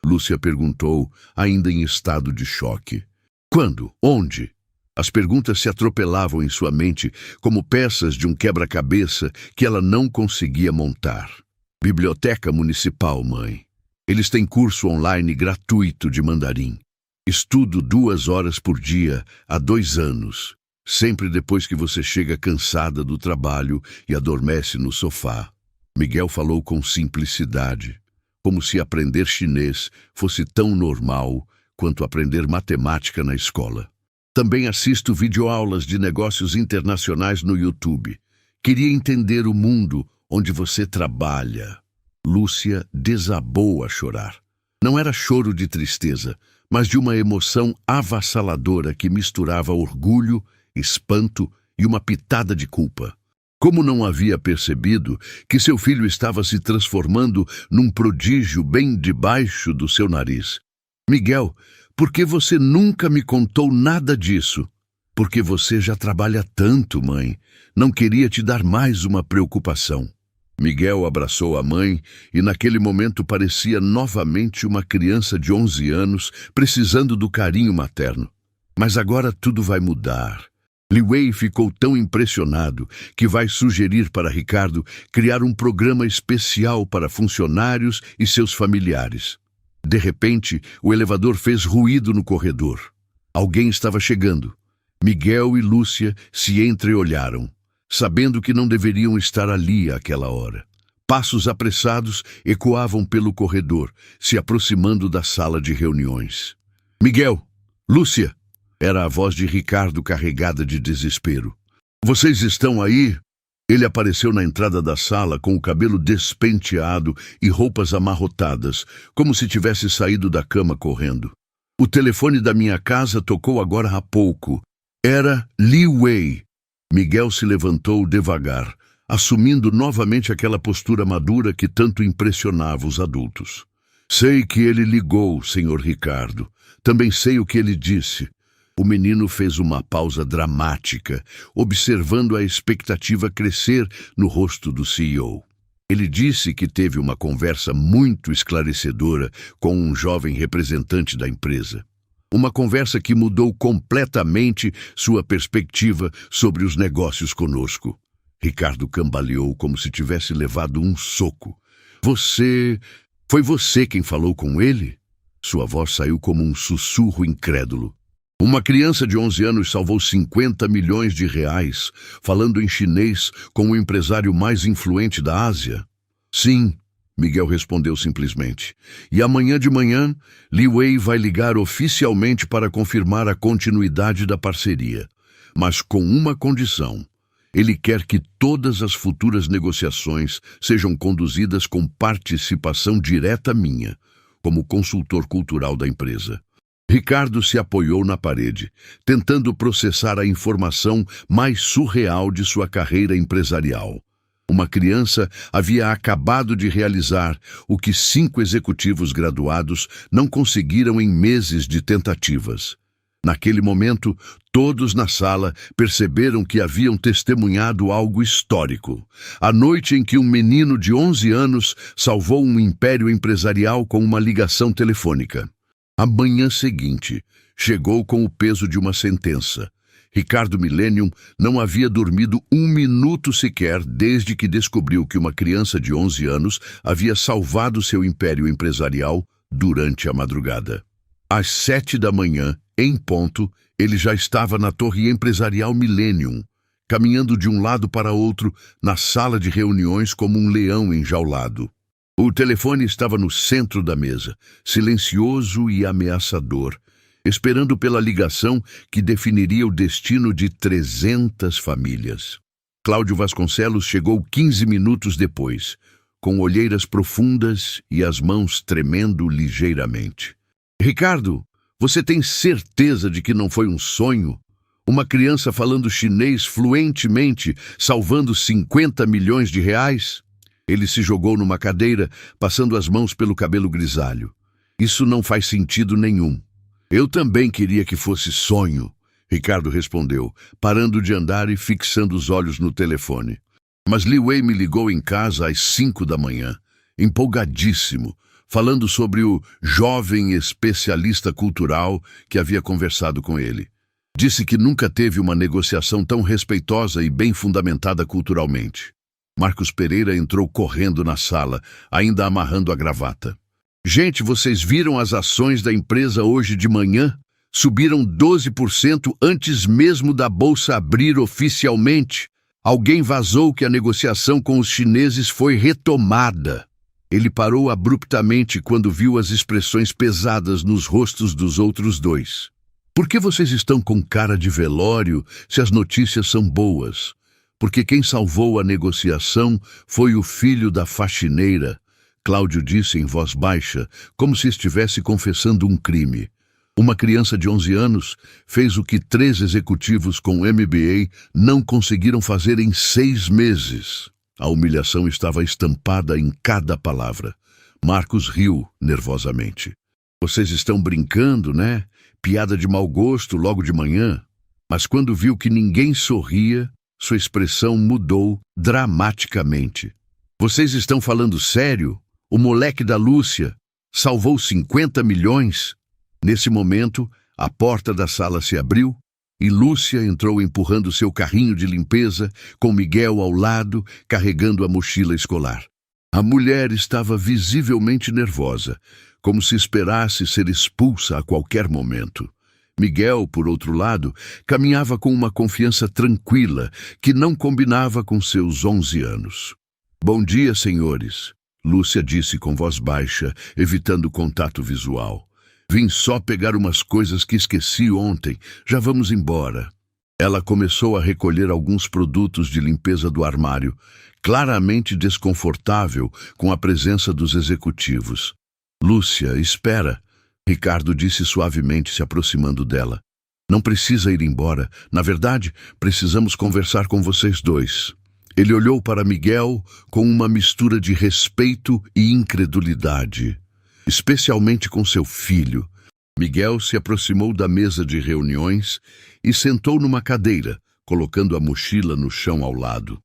Lúcia perguntou, ainda em estado de choque. Quando? Onde? As perguntas se atropelavam em sua mente como peças de um quebra-cabeça que ela não conseguia montar. Biblioteca Municipal, mãe. Eles têm curso online gratuito de mandarim. Estudo 2 horas por dia há 2 anos, sempre depois que você chega cansada do trabalho e adormece no sofá. Miguel falou com simplicidade, como se aprender chinês fosse tão normal quanto aprender matemática na escola. Também assisto videoaulas de negócios internacionais no YouTube. Queria entender o mundo onde você trabalha. Lúcia desabou a chorar. Não era choro de tristeza, mas de uma emoção avassaladora que misturava orgulho, espanto e uma pitada de culpa. Como não havia percebido que seu filho estava se transformando num prodígio bem debaixo do seu nariz? Miguel, por que você nunca me contou nada disso? Porque você já trabalha tanto, mãe. Não queria te dar mais uma preocupação. Miguel abraçou a mãe e naquele momento parecia novamente uma criança de 11 anos precisando do carinho materno. Mas agora tudo vai mudar. Li Wei ficou tão impressionado que vai sugerir para Ricardo criar um programa especial para funcionários e seus familiares. De repente, o elevador fez ruído no corredor. Alguém estava chegando. Miguel e Lúcia se entreolharam, sabendo que não deveriam estar ali àquela hora. Passos apressados ecoavam pelo corredor, se aproximando da sala de reuniões. Miguel! Lúcia! Era a voz de Ricardo carregada de desespero. Vocês estão aí? Ele apareceu na entrada da sala com o cabelo despenteado e roupas amarrotadas, como se tivesse saído da cama correndo. O telefone da minha casa tocou agora há pouco. Era Li Wei. Miguel se levantou devagar, assumindo novamente aquela postura madura que tanto impressionava os adultos. Sei que ele ligou, senhor Ricardo. Também sei o que ele disse. O menino fez uma pausa dramática, observando a expectativa crescer no rosto do CEO. Ele disse que teve uma conversa muito esclarecedora com um jovem representante da empresa. Uma conversa que mudou completamente sua perspectiva sobre os negócios conosco. Ricardo cambaleou como se tivesse levado um soco. Foi você quem falou com ele? Sua voz saiu como um sussurro incrédulo. Uma criança de 11 anos salvou 50 milhões de reais, falando em chinês com o empresário mais influente da Ásia? Sim, Miguel respondeu simplesmente. E amanhã de manhã, Li Wei vai ligar oficialmente para confirmar a continuidade da parceria. Mas com uma condição. Ele quer que todas as futuras negociações sejam conduzidas com participação direta minha, como consultor cultural da empresa. Ricardo se apoiou na parede, tentando processar a informação mais surreal de sua carreira empresarial. Uma criança havia acabado de realizar o que 5 executivos graduados não conseguiram em meses de tentativas. Naquele momento, todos na sala perceberam que haviam testemunhado algo histórico. A noite em que um menino de 11 anos salvou um império empresarial com uma ligação telefônica. A manhã seguinte chegou com o peso de uma sentença. Ricardo Millennium não havia dormido 1 minuto sequer desde que descobriu que uma criança de 11 anos havia salvado seu império empresarial durante a madrugada. Às 7 da manhã, em ponto, ele já estava na torre empresarial Millennium, caminhando de um lado para outro na sala de reuniões como um leão enjaulado. O telefone estava no centro da mesa, silencioso e ameaçador, esperando pela ligação que definiria o destino de 300 famílias. Cláudio Vasconcelos chegou 15 minutos depois, com olheiras profundas e as mãos tremendo ligeiramente. Ricardo, você tem certeza de que não foi um sonho? Uma criança falando chinês fluentemente, salvando 50 milhões de reais? Ele se jogou numa cadeira, passando as mãos pelo cabelo grisalho. Isso não faz sentido nenhum. Eu também queria que fosse sonho, Ricardo respondeu, parando de andar e fixando os olhos no telefone. Mas Li Wei me ligou em casa às 5 da manhã, empolgadíssimo, falando sobre o jovem especialista cultural que havia conversado com ele. Disse que nunca teve uma negociação tão respeitosa e bem fundamentada culturalmente. Marcos Pereira entrou correndo na sala, ainda amarrando a gravata. Gente, vocês viram as ações da empresa hoje de manhã? Subiram 12% antes mesmo da bolsa abrir oficialmente. Alguém vazou que a negociação com os chineses foi retomada. Ele parou abruptamente quando viu as expressões pesadas nos rostos dos outros dois. Por que vocês estão com cara de velório se as notícias são boas? Porque quem salvou a negociação foi o filho da faxineira, Cláudio disse em voz baixa, como se estivesse confessando um crime. Uma criança de 11 anos fez o que 3 executivos com MBA não conseguiram fazer em 6 meses. A humilhação estava estampada em cada palavra. Marcos riu nervosamente. Vocês estão brincando, né? Piada de mau gosto logo de manhã. Mas quando viu que ninguém sorria, sua expressão mudou dramaticamente. Vocês estão falando sério? O moleque da Lúcia salvou 50 milhões? Nesse momento, a porta da sala se abriu e Lúcia entrou empurrando seu carrinho de limpeza, com Miguel ao lado, carregando a mochila escolar. A mulher estava visivelmente nervosa, como se esperasse ser expulsa a qualquer momento. Miguel, por outro lado, caminhava com uma confiança tranquila que não combinava com seus 11 anos. "Bom dia, senhores", Lúcia disse com voz baixa, evitando contato visual. "Vim só pegar umas coisas que esqueci ontem. Já vamos embora." Ela começou a recolher alguns produtos de limpeza do armário, claramente desconfortável com a presença dos executivos. "Lúcia, espera", Ricardo disse suavemente, se aproximando dela. "Não precisa ir embora. Na verdade, precisamos conversar com vocês dois." Ele olhou para Miguel com uma mistura de respeito e incredulidade, especialmente com seu filho. Miguel se aproximou da mesa de reuniões e sentou numa cadeira, colocando a mochila no chão ao lado.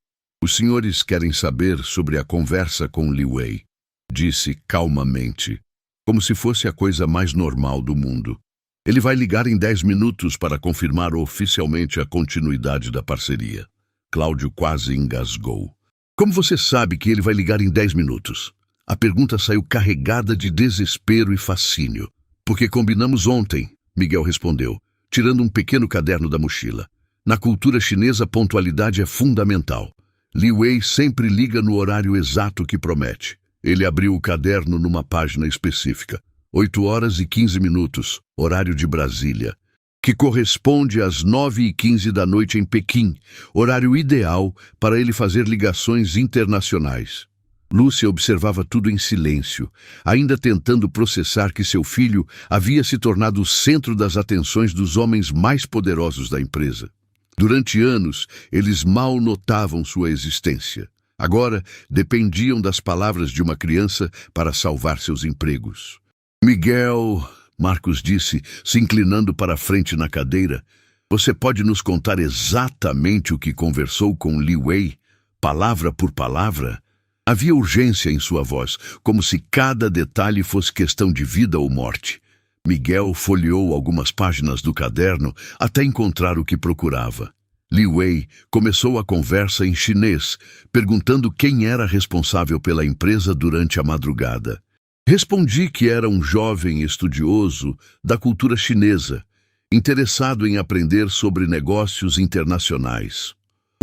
"Os senhores querem saber sobre a conversa com Li Wei", disse calmamente, como se fosse a coisa mais normal do mundo. "Ele vai ligar em 10 minutos para confirmar oficialmente a continuidade da parceria." Cláudio quase engasgou. "Como você sabe que ele vai ligar em 10 minutos?" A pergunta saiu carregada de desespero e fascínio. "Porque combinamos ontem", Miguel respondeu, tirando um pequeno caderno da mochila. "Na cultura chinesa, a pontualidade é fundamental. Li Wei sempre liga no horário exato que promete." Ele abriu o caderno numa página específica. 8h15, horário de Brasília, que corresponde às 9h15 da noite em Pequim, horário ideal para ele fazer ligações internacionais. Lúcia observava tudo em silêncio, ainda tentando processar que seu filho havia se tornado o centro das atenções dos homens mais poderosos da empresa. Durante anos, eles mal notavam sua existência. Agora, dependiam das palavras de uma criança para salvar seus empregos. "Miguel", Marcos disse, se inclinando para a frente na cadeira, "você pode nos contar exatamente o que conversou com Li Wei, palavra por palavra?" Havia urgência em sua voz, como se cada detalhe fosse questão de vida ou morte. Miguel folheou algumas páginas do caderno até encontrar o que procurava. Li Wei começou a conversa em chinês, perguntando quem era responsável pela empresa durante a madrugada. Respondi que era um jovem estudioso da cultura chinesa, interessado em aprender sobre negócios internacionais.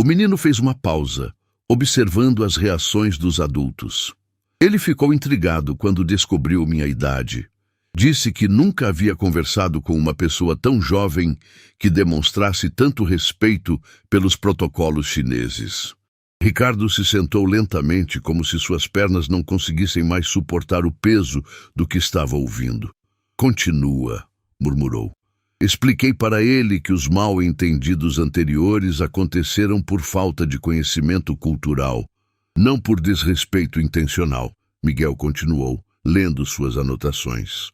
O menino fez uma pausa, observando as reações dos adultos. Ele ficou intrigado quando descobriu minha idade. Disse que nunca havia conversado com uma pessoa tão jovem que demonstrasse tanto respeito pelos protocolos chineses. Ricardo se sentou lentamente, como se suas pernas não conseguissem mais suportar o peso do que estava ouvindo. "Continua", murmurou. "Expliquei para ele que os mal-entendidos anteriores aconteceram por falta de conhecimento cultural, não por desrespeito intencional", Miguel continuou, lendo suas anotações.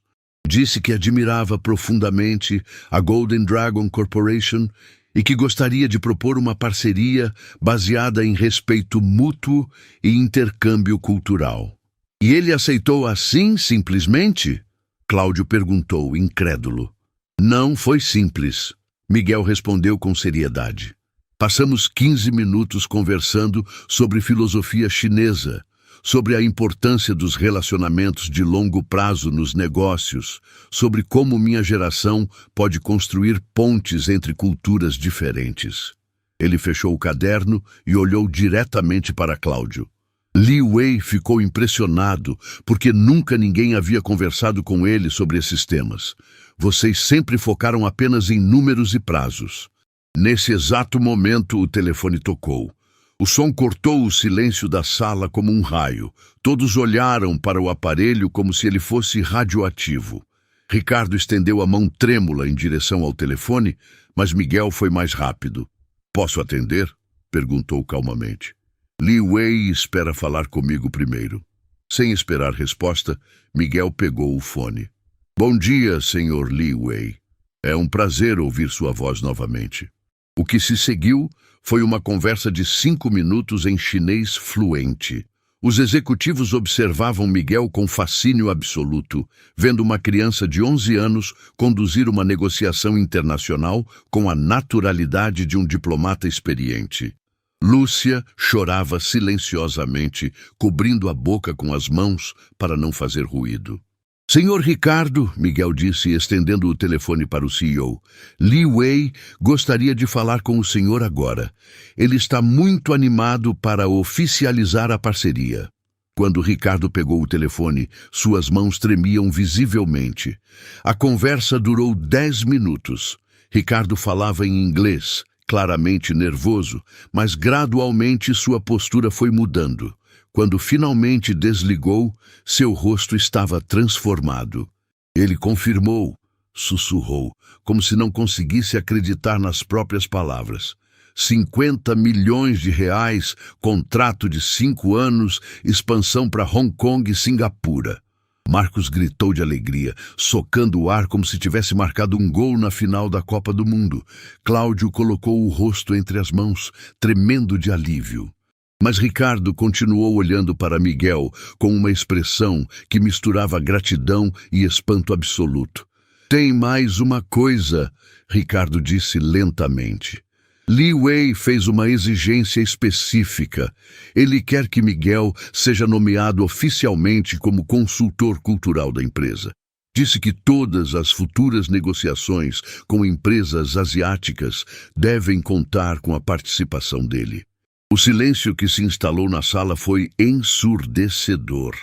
Disse que admirava profundamente a Golden Dragon Corporation e que gostaria de propor uma parceria baseada em respeito mútuo e intercâmbio cultural. "E ele aceitou assim, simplesmente?", Cláudio perguntou, incrédulo. "Não foi simples", Miguel respondeu com seriedade. "Passamos 15 minutos conversando sobre filosofia chinesa, sobre a importância dos relacionamentos de longo prazo nos negócios, sobre como minha geração pode construir pontes entre culturas diferentes." Ele fechou o caderno e olhou diretamente para Cláudio. Li Wei ficou impressionado, porque nunca ninguém havia conversado com ele sobre esses temas. "Vocês sempre focaram apenas em números e prazos." Nesse exato momento, o telefone tocou. O som cortou o silêncio da sala como um raio. Todos olharam para o aparelho como se ele fosse radioativo. Ricardo estendeu a mão trêmula em direção ao telefone, mas Miguel foi mais rápido. "Posso atender?", perguntou calmamente. "Li Wei espera falar comigo primeiro." Sem esperar resposta, Miguel pegou o fone. "Bom dia, senhor Li Wei. É um prazer ouvir sua voz novamente." O que se seguiu foi uma conversa de 5 minutos em chinês fluente. Os executivos observavam Miguel com fascínio absoluto, vendo uma criança de 11 anos conduzir uma negociação internacional com a naturalidade de um diplomata experiente. Lúcia chorava silenciosamente, cobrindo a boca com as mãos para não fazer ruído. Senhor Ricardo, Miguel disse, estendendo o telefone para o CEO, Li Wei gostaria de falar com o senhor agora. Ele está muito animado para oficializar a parceria. Quando Ricardo pegou o telefone, suas mãos tremiam visivelmente. A conversa durou 10 minutos. Ricardo falava em inglês, claramente nervoso, mas gradualmente sua postura foi mudando. Quando finalmente desligou, seu rosto estava transformado. Ele confirmou, sussurrou, como se não conseguisse acreditar nas próprias palavras. 50 milhões de reais, contrato de 5 anos, expansão para Hong Kong e Singapura. Marcos gritou de alegria, socando o ar como se tivesse marcado um gol na final da Copa do Mundo. Cláudio colocou o rosto entre as mãos, tremendo de alívio. Mas Ricardo continuou olhando para Miguel com uma expressão que misturava gratidão e espanto absoluto. Tem mais uma coisa, Ricardo disse lentamente. Li Wei fez uma exigência específica. Ele quer que Miguel seja nomeado oficialmente como consultor cultural da empresa. Disse que todas as futuras negociações com empresas asiáticas devem contar com a participação dele. O silêncio que se instalou na sala foi ensurdecedor.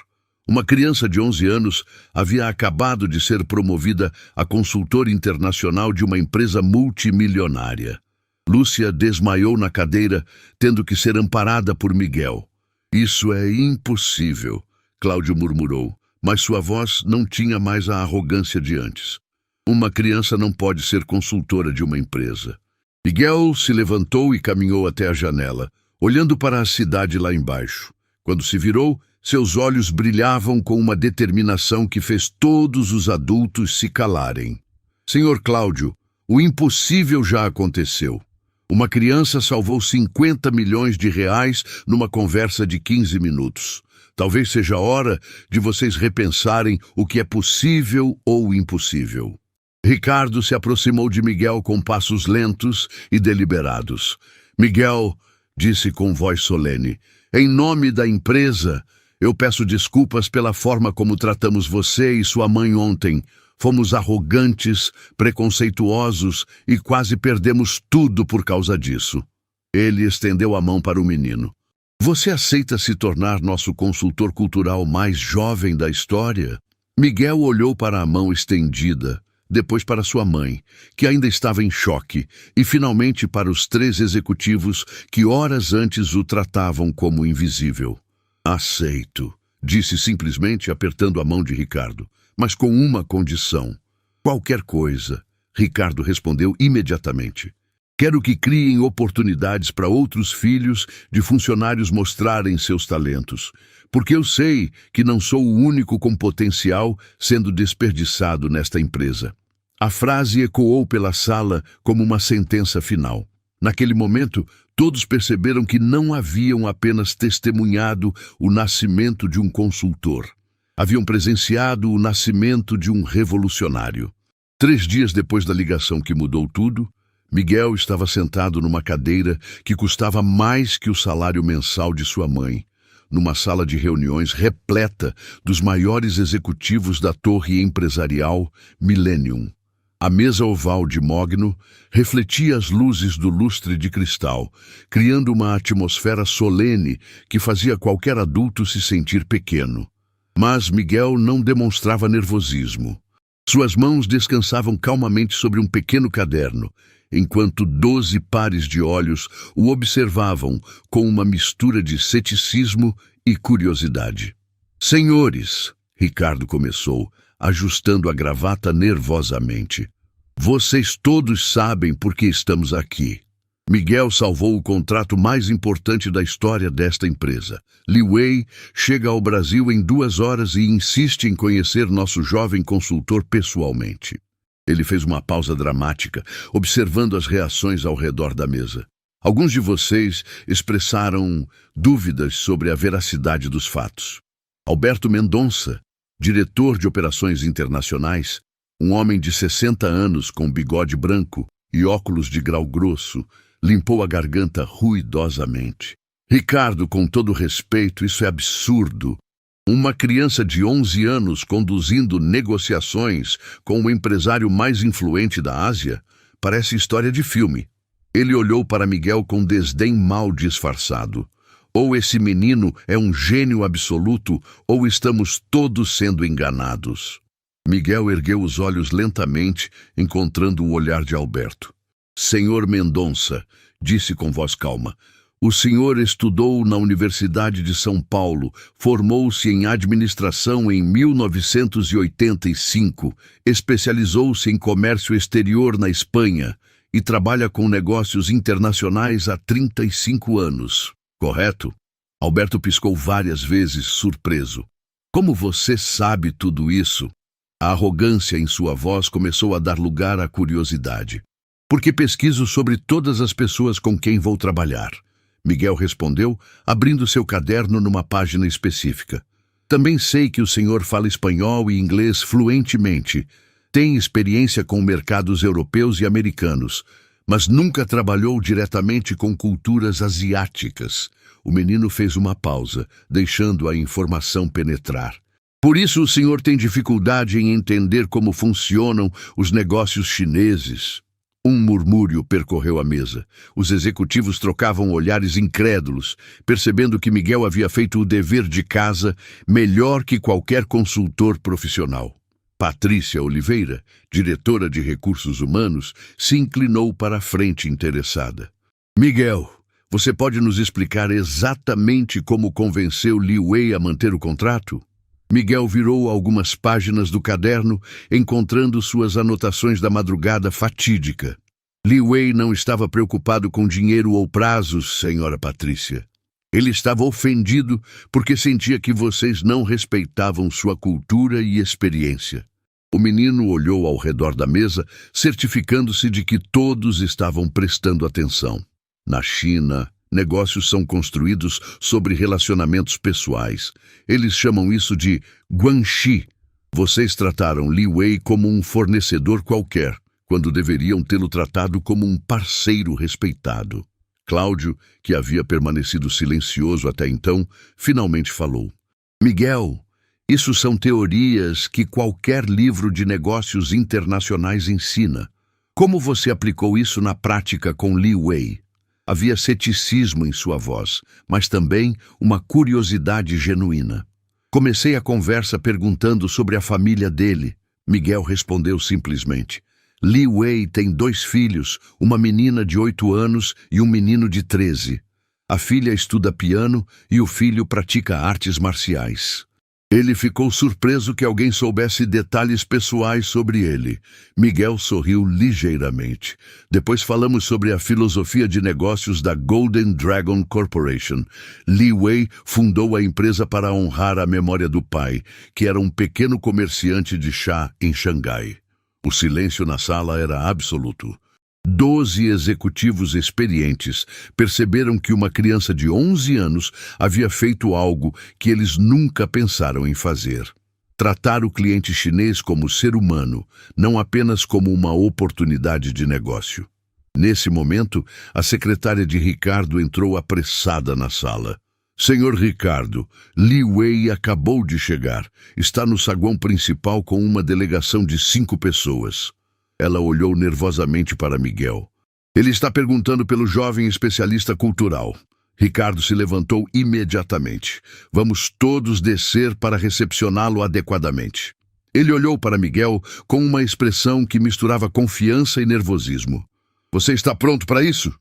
Uma criança de 11 anos havia acabado de ser promovida a consultora internacional de uma empresa multimilionária. Lúcia desmaiou na cadeira, tendo que ser amparada por Miguel. Isso é impossível, Cláudio murmurou, mas sua voz não tinha mais a arrogância de antes. Uma criança não pode ser consultora de uma empresa. Miguel se levantou e caminhou até a janela, olhando para a cidade lá embaixo. Quando se virou, seus olhos brilhavam com uma determinação que fez todos os adultos se calarem. Senhor Cláudio, o impossível já aconteceu. Uma criança salvou 50 milhões de reais numa conversa de 15 minutos. Talvez seja a hora de vocês repensarem o que é possível ou impossível. Ricardo se aproximou de Miguel com passos lentos e deliberados. Miguel, disse com voz solene, em nome da empresa, eu peço desculpas pela forma como tratamos você e sua mãe ontem. Fomos arrogantes, preconceituosos e quase perdemos tudo por causa disso. Ele estendeu a mão para o menino. Você aceita se tornar nosso consultor cultural mais jovem da história? Miguel olhou para a mão estendida, depois para sua mãe, que ainda estava em choque, e finalmente para os 3 executivos que horas antes o tratavam como invisível. Aceito, disse simplesmente apertando a mão de Ricardo, mas com uma condição. Qualquer coisa, Ricardo respondeu imediatamente. Quero que criem oportunidades para outros filhos de funcionários mostrarem seus talentos, porque eu sei que não sou o único com potencial sendo desperdiçado nesta empresa. A frase ecoou pela sala como uma sentença final. Naquele momento, todos perceberam que não haviam apenas testemunhado o nascimento de um consultor. Haviam presenciado o nascimento de um revolucionário. 3 dias depois da ligação que mudou tudo, Miguel estava sentado numa cadeira que custava mais que o salário mensal de sua mãe, numa sala de reuniões repleta dos maiores executivos da torre empresarial Millennium. A mesa oval de mogno refletia as luzes do lustre de cristal, criando uma atmosfera solene que fazia qualquer adulto se sentir pequeno. Mas Miguel não demonstrava nervosismo. Suas mãos descansavam calmamente sobre um pequeno caderno, enquanto 12 pares de olhos o observavam com uma mistura de ceticismo e curiosidade. Senhores, Ricardo começou, ajustando a gravata nervosamente. Vocês todos sabem por que estamos aqui. Miguel salvou o contrato mais importante da história desta empresa. Li Wei chega ao Brasil em 2 horas e insiste em conhecer nosso jovem consultor pessoalmente. Ele fez uma pausa dramática, observando as reações ao redor da mesa. Alguns de vocês expressaram dúvidas sobre a veracidade dos fatos. Alberto Mendonça, diretor de operações internacionais, um homem de 60 anos com bigode branco e óculos de grau grosso, limpou a garganta ruidosamente. Ricardo, com todo respeito, isso é absurdo. Uma criança de 11 anos conduzindo negociações com o empresário mais influente da Ásia? Parece história de filme. Ele olhou para Miguel com desdém mal disfarçado. Ou esse menino é um gênio absoluto, ou estamos todos sendo enganados. Miguel ergueu os olhos lentamente, encontrando o olhar de Alberto. Senhor Mendonça, disse com voz calma, o senhor estudou na Universidade de São Paulo, formou-se em administração em 1985, especializou-se em comércio exterior na Espanha e trabalha com negócios internacionais há 35 anos, correto? Alberto piscou várias vezes, surpreso. Como você sabe tudo isso? A arrogância em sua voz começou a dar lugar à curiosidade. Porque pesquiso sobre todas as pessoas com quem vou trabalhar. Miguel respondeu, abrindo seu caderno numa página específica. Também sei que o senhor fala espanhol e inglês fluentemente. Tem experiência com mercados europeus e americanos, mas nunca trabalhou diretamente com culturas asiáticas. O menino fez uma pausa, deixando a informação penetrar. Por isso o senhor tem dificuldade em entender como funcionam os negócios chineses. Um murmúrio percorreu a mesa. Os executivos trocavam olhares incrédulos, percebendo que Miguel havia feito o dever de casa melhor que qualquer consultor profissional. Patrícia Oliveira, diretora de recursos humanos, se inclinou para a frente interessada. Miguel, você pode nos explicar exatamente como convenceu Li Wei a manter o contrato? Miguel virou algumas páginas do caderno, encontrando suas anotações da madrugada fatídica. Li Wei não estava preocupado com dinheiro ou prazos, senhora Patrícia. Ele estava ofendido porque sentia que vocês não respeitavam sua cultura e experiência. O menino olhou ao redor da mesa, certificando-se de que todos estavam prestando atenção. Na China, negócios são construídos sobre relacionamentos pessoais. Eles chamam isso de guanxi. Vocês trataram Li Wei como um fornecedor qualquer, quando deveriam tê-lo tratado como um parceiro respeitado. Cláudio, que havia permanecido silencioso até então, finalmente falou. Miguel, isso são teorias que qualquer livro de negócios internacionais ensina. Como você aplicou isso na prática com Li Wei? Havia ceticismo em sua voz, mas também uma curiosidade genuína. Comecei a conversa perguntando sobre a família dele. Miguel respondeu simplesmente. Li Wei tem 2 filhos, uma menina de 8 anos e um menino de 13. A filha estuda piano e o filho pratica artes marciais. Ele ficou surpreso que alguém soubesse detalhes pessoais sobre ele. Miguel sorriu ligeiramente. Depois falamos sobre a filosofia de negócios da Golden Dragon Corporation. Li Wei fundou a empresa para honrar a memória do pai, que era um pequeno comerciante de chá em Xangai. O silêncio na sala era absoluto. 12 executivos experientes perceberam que uma criança de 11 anos havia feito algo que eles nunca pensaram em fazer. Tratar o cliente chinês como ser humano, não apenas como uma oportunidade de negócio. Nesse momento, a secretária de Ricardo entrou apressada na sala. Senhor Ricardo, Li Wei acabou de chegar. Está no saguão principal com uma delegação de 5 pessoas. Ela olhou nervosamente para Miguel. Ele está perguntando pelo jovem especialista cultural. Ricardo se levantou imediatamente. Vamos todos descer para recepcioná-lo adequadamente. Ele olhou para Miguel com uma expressão que misturava confiança e nervosismo. Você está pronto para isso?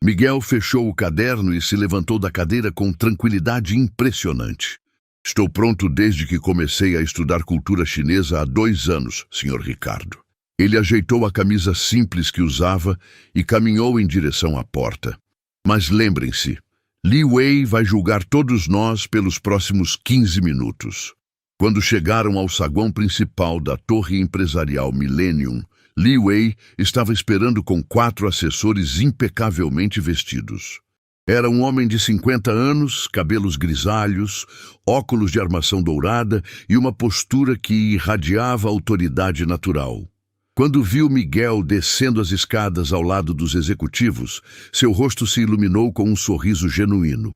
Miguel fechou o caderno e se levantou da cadeira com tranquilidade impressionante. Estou pronto desde que comecei a estudar cultura chinesa há 2 anos, Sr. Ricardo. Ele ajeitou a camisa simples que usava e caminhou em direção à porta. Mas lembrem-se, Li Wei vai julgar todos nós pelos próximos 15 minutos. Quando chegaram ao saguão principal da torre empresarial Millennium, Li Wei estava esperando com 4 assessores impecavelmente vestidos. Era um homem de 50 anos, cabelos grisalhos, óculos de armação dourada e uma postura que irradiava autoridade natural. Quando viu Miguel descendo as escadas ao lado dos executivos, seu rosto se iluminou com um sorriso genuíno.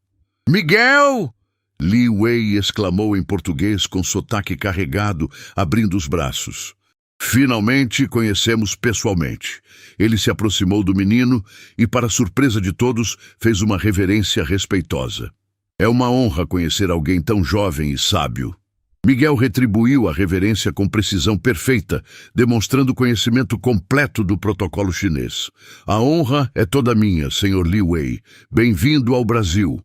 Miguel! Li Wei exclamou em português com sotaque carregado, abrindo os braços. Finalmente conhecemos pessoalmente. Ele se aproximou do menino e, para surpresa de todos, fez uma reverência respeitosa. É uma honra conhecer alguém tão jovem e sábio. Miguel retribuiu a reverência com precisão perfeita, demonstrando conhecimento completo do protocolo chinês. A honra é toda minha, Sr. Li Wei. Bem-vindo ao Brasil.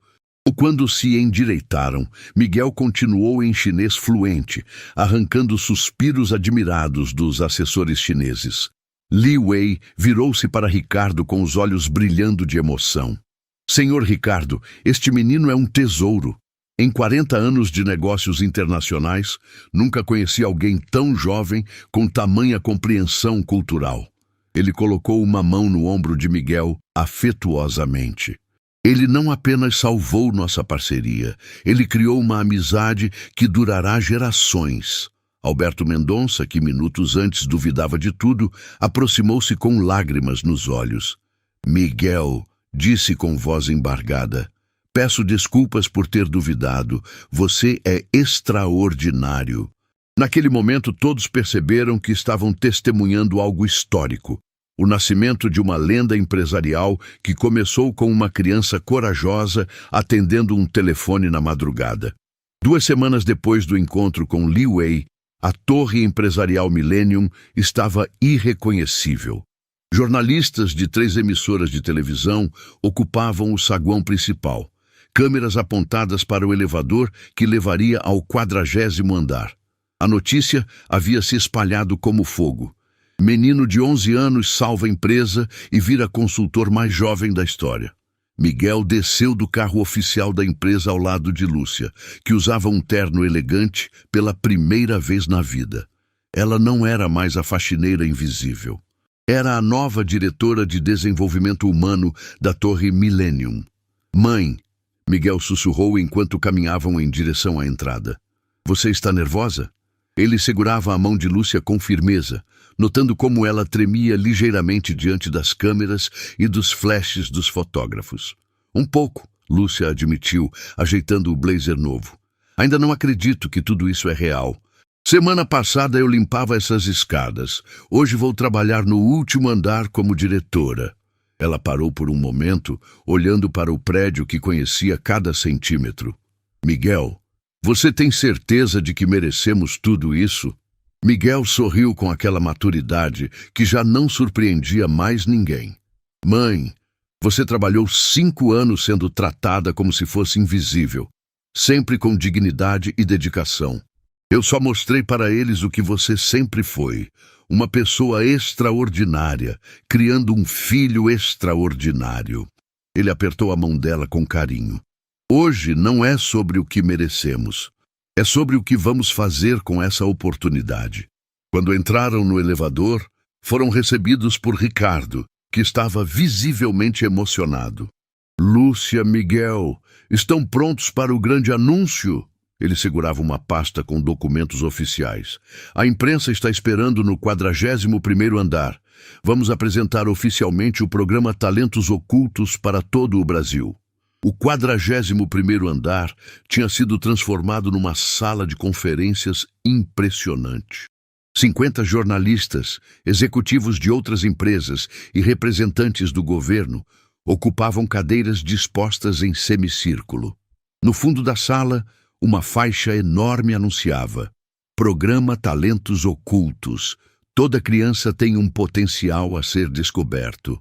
Quando se endireitaram, Miguel continuou em chinês fluente, arrancando suspiros admirados dos assessores chineses. Li Wei virou-se para Ricardo com os olhos brilhando de emoção. Senhor Ricardo, este menino é um tesouro. Em 40 anos de negócios internacionais, nunca conheci alguém tão jovem com tamanha compreensão cultural. Ele colocou uma mão no ombro de Miguel afetuosamente. Ele não apenas salvou nossa parceria, ele criou uma amizade que durará gerações. Alberto Mendonça, que minutos antes duvidava de tudo, aproximou-se com lágrimas nos olhos. Miguel, disse com voz embargada, peço desculpas por ter duvidado. Você é extraordinário. Naquele momento, todos perceberam que estavam testemunhando algo histórico. O nascimento de uma lenda empresarial que começou com uma criança corajosa atendendo um telefone na madrugada. 2 semanas depois do encontro com Li Wei, a torre empresarial Millennium estava irreconhecível. Jornalistas de 3 emissoras de televisão ocupavam o saguão principal. Câmeras apontadas para o elevador que levaria ao 40º andar. A notícia havia se espalhado como fogo. Menino de 11 anos salva empresa e vira consultor mais jovem da história. Miguel desceu do carro oficial da empresa ao lado de Lúcia, que usava um terno elegante pela primeira vez na vida. Ela não era mais a faxineira invisível. Era a nova diretora de desenvolvimento humano da Torre Millennium. Mãe, Miguel sussurrou enquanto caminhavam em direção à entrada. Você está nervosa? Ele segurava a mão de Lúcia com firmeza, notando como ela tremia ligeiramente diante das câmeras e dos flashes dos fotógrafos. Um pouco, Lúcia admitiu, ajeitando o blazer novo. Ainda não acredito que tudo isso é real. Semana passada eu limpava essas escadas. Hoje vou trabalhar no último andar como diretora. Ela parou por um momento, olhando para o prédio que conhecia cada centímetro. Miguel, você tem certeza de que merecemos tudo isso? Miguel sorriu com aquela maturidade que já não surpreendia mais ninguém. Mãe, você trabalhou 5 anos sendo tratada como se fosse invisível, sempre com dignidade e dedicação. Eu só mostrei para eles o que você sempre foi, uma pessoa extraordinária, criando um filho extraordinário. Ele apertou a mão dela com carinho. Hoje não é sobre o que merecemos. É sobre o que vamos fazer com essa oportunidade. Quando entraram no elevador, foram recebidos por Ricardo, que estava visivelmente emocionado. Lúcia, Miguel, estão prontos para o grande anúncio? Ele segurava uma pasta com documentos oficiais. A imprensa está esperando no 41º andar. Vamos apresentar oficialmente o programa Talentos Ocultos para todo o Brasil. O 41º andar tinha sido transformado numa sala de conferências impressionante. 50 jornalistas, executivos de outras empresas e representantes do governo ocupavam cadeiras dispostas em semicírculo. No fundo da sala, uma faixa enorme anunciava: Programa Talentos Ocultos. Toda criança tem um potencial a ser descoberto.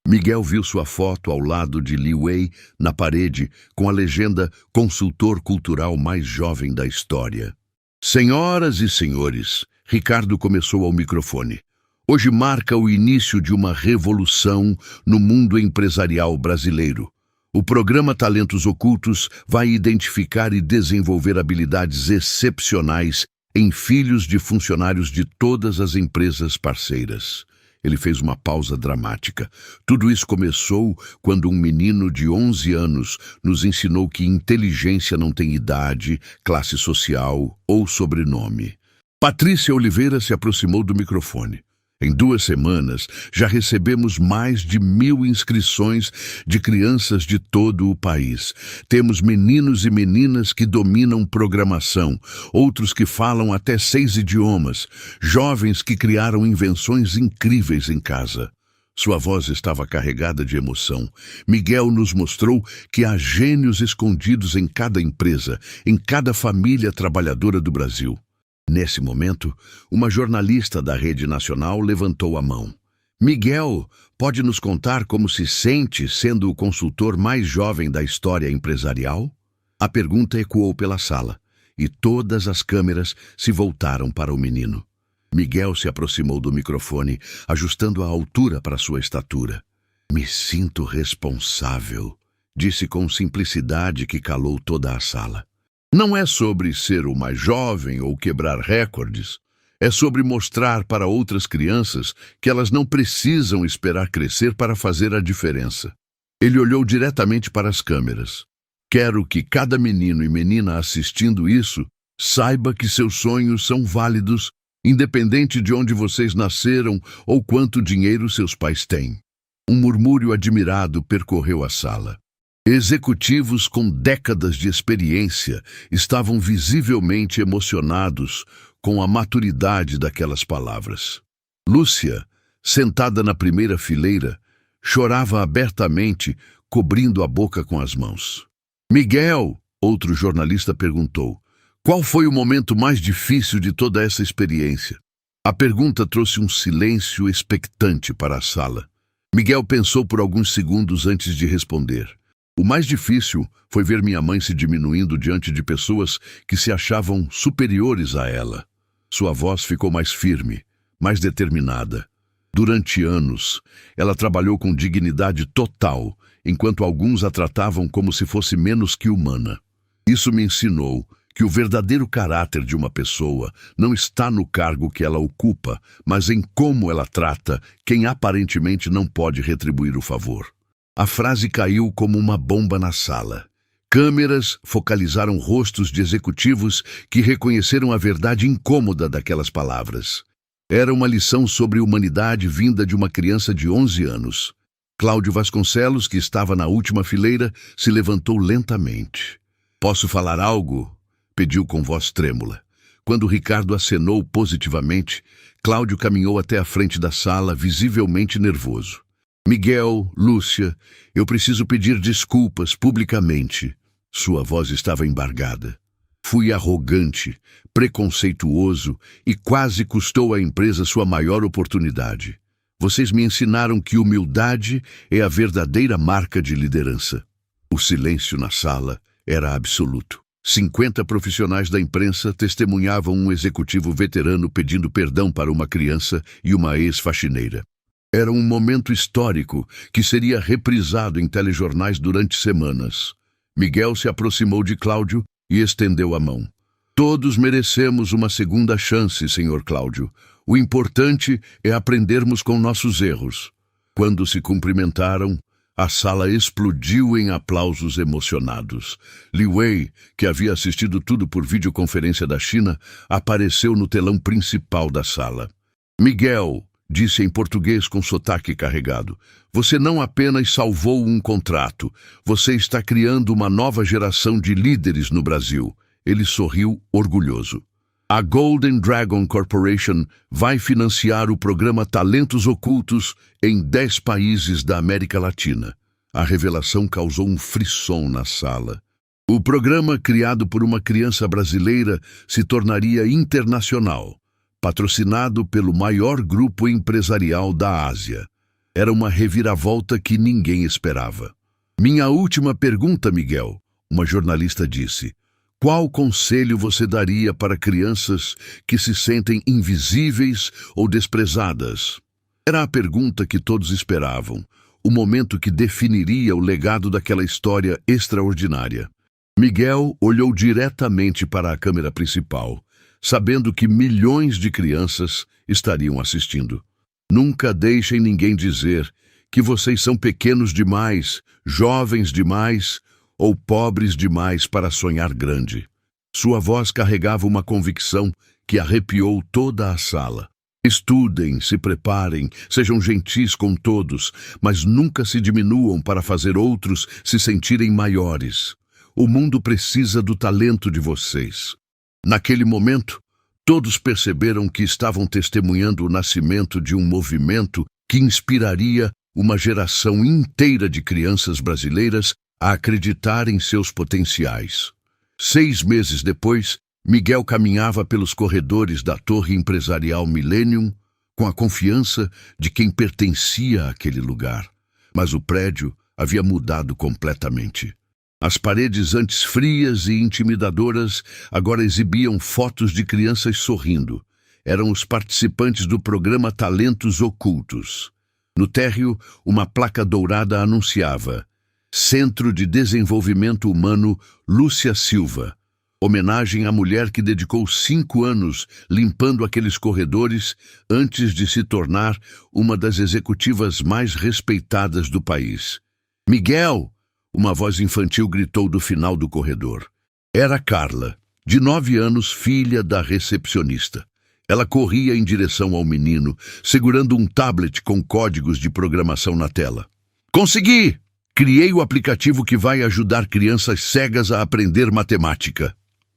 Miguel viu sua foto ao lado de Li Wei na parede com a legenda Consultor Cultural mais jovem da história. Senhoras e senhores, Ricardo começou ao microfone. Hoje marca o início de uma revolução no mundo empresarial brasileiro. O programa Talentos Ocultos vai identificar e desenvolver habilidades excepcionais em filhos de funcionários de todas as empresas parceiras. Ele fez uma pausa dramática. Tudo isso começou quando um menino de 11 anos nos ensinou que inteligência não tem idade, classe social ou sobrenome. Patrícia Oliveira se aproximou do microfone. Em 2 semanas, já recebemos mais de 1.000 inscrições de crianças de todo o país. Temos meninos e meninas que dominam programação, outros que falam até 6 idiomas, jovens que criaram invenções incríveis em casa. Sua voz estava carregada de emoção. Miguel nos mostrou que há gênios escondidos em cada empresa, em cada família trabalhadora do Brasil. Nesse momento, uma jornalista da Rede Nacional levantou a mão. Miguel, pode nos contar como se sente sendo o consultor mais jovem da história empresarial? A pergunta ecoou pela sala, e todas as câmeras se voltaram para o menino. Miguel se aproximou do microfone, ajustando a altura para sua estatura. Me sinto responsável, disse com simplicidade que calou toda a sala. Não é sobre ser o mais jovem ou quebrar recordes. É sobre mostrar para outras crianças que elas não precisam esperar crescer para fazer a diferença. Ele olhou diretamente para as câmeras. Quero que cada menino e menina assistindo isso saiba que seus sonhos são válidos, independente de onde vocês nasceram ou quanto dinheiro seus pais têm. Um murmúrio admirado percorreu a sala. Executivos com décadas de experiência estavam visivelmente emocionados com a maturidade daquelas palavras. Lúcia, sentada na primeira fileira, chorava abertamente, cobrindo a boca com as mãos. Miguel, outro jornalista perguntou, qual foi o momento mais difícil de toda essa experiência? A pergunta trouxe um silêncio expectante para a sala. Miguel pensou por alguns segundos antes de responder. O mais difícil foi ver minha mãe se diminuindo diante de pessoas que se achavam superiores a ela. Sua voz ficou mais firme, mais determinada. Durante anos, ela trabalhou com dignidade total, enquanto alguns a tratavam como se fosse menos que humana. Isso me ensinou que o verdadeiro caráter de uma pessoa não está no cargo que ela ocupa, mas em como ela trata quem aparentemente não pode retribuir o favor. A frase caiu como uma bomba na sala. Câmeras focalizaram rostos de executivos que reconheceram a verdade incômoda daquelas palavras. Era uma lição sobre humanidade vinda de uma criança de 11 anos. Cláudio Vasconcelos, que estava na última fileira, se levantou lentamente. Posso falar algo? Pediu com voz trêmula. Quando Ricardo acenou positivamente, Cláudio caminhou até a frente da sala, visivelmente nervoso. Miguel, Lúcia, eu preciso pedir desculpas publicamente. Sua voz estava embargada. Fui arrogante, preconceituoso e quase custou à empresa sua maior oportunidade. Vocês me ensinaram que humildade é a verdadeira marca de liderança. O silêncio na sala era absoluto. 50 profissionais da imprensa testemunhavam um executivo veterano pedindo perdão para uma criança e uma ex-faxineira. Era um momento histórico que seria reprisado em telejornais durante semanas. Miguel se aproximou de Cláudio e estendeu a mão. Todos merecemos uma segunda chance, Sr. Cláudio. O importante é aprendermos com nossos erros. Quando se cumprimentaram, a sala explodiu em aplausos emocionados. Li Wei, que havia assistido tudo por videoconferência da China, apareceu no telão principal da sala. Miguel, disse em português com sotaque carregado, você não apenas salvou um contrato, você está criando uma nova geração de líderes no Brasil. Ele sorriu orgulhoso. A Golden Dragon Corporation vai financiar o programa Talentos Ocultos em 10 países da América Latina. A revelação causou um frisson na sala. O programa, criado por uma criança brasileira, se tornaria internacional, patrocinado pelo maior grupo empresarial da Ásia. Era uma reviravolta que ninguém esperava. Minha última pergunta, Miguel, uma jornalista disse. Qual conselho você daria para crianças que se sentem invisíveis ou desprezadas? Era a pergunta que todos esperavam, o momento que definiria o legado daquela história extraordinária. Miguel olhou diretamente para a câmera principal, sabendo que milhões de crianças estariam assistindo. Nunca deixem ninguém dizer que vocês são pequenos demais, jovens demais ou pobres demais para sonhar grande. Sua voz carregava uma convicção que arrepiou toda a sala. Estudem, se preparem, sejam gentis com todos, mas nunca se diminuam para fazer outros se sentirem maiores. O mundo precisa do talento de vocês. Naquele momento, todos perceberam que estavam testemunhando o nascimento de um movimento que inspiraria uma geração inteira de crianças brasileiras a acreditar em seus potenciais. 6 meses depois, Miguel caminhava pelos corredores da Torre Empresarial Millennium com a confiança de quem pertencia àquele lugar. Mas o prédio havia mudado completamente. As paredes antes frias e intimidadoras agora exibiam fotos de crianças sorrindo. Eram os participantes do programa Talentos Ocultos. No térreo, uma placa dourada anunciava: Centro de Desenvolvimento Humano Lúcia Silva. Homenagem à mulher que dedicou 5 anos limpando aqueles corredores antes de se tornar uma das executivas mais respeitadas do país. Miguel! Uma voz infantil gritou do final do corredor. Era Carla, de 9 anos, filha da recepcionista. Ela corria em direção ao menino, segurando um tablet com códigos de programação na tela. Consegui! Criei o aplicativo que vai ajudar crianças cegas a aprender matemática.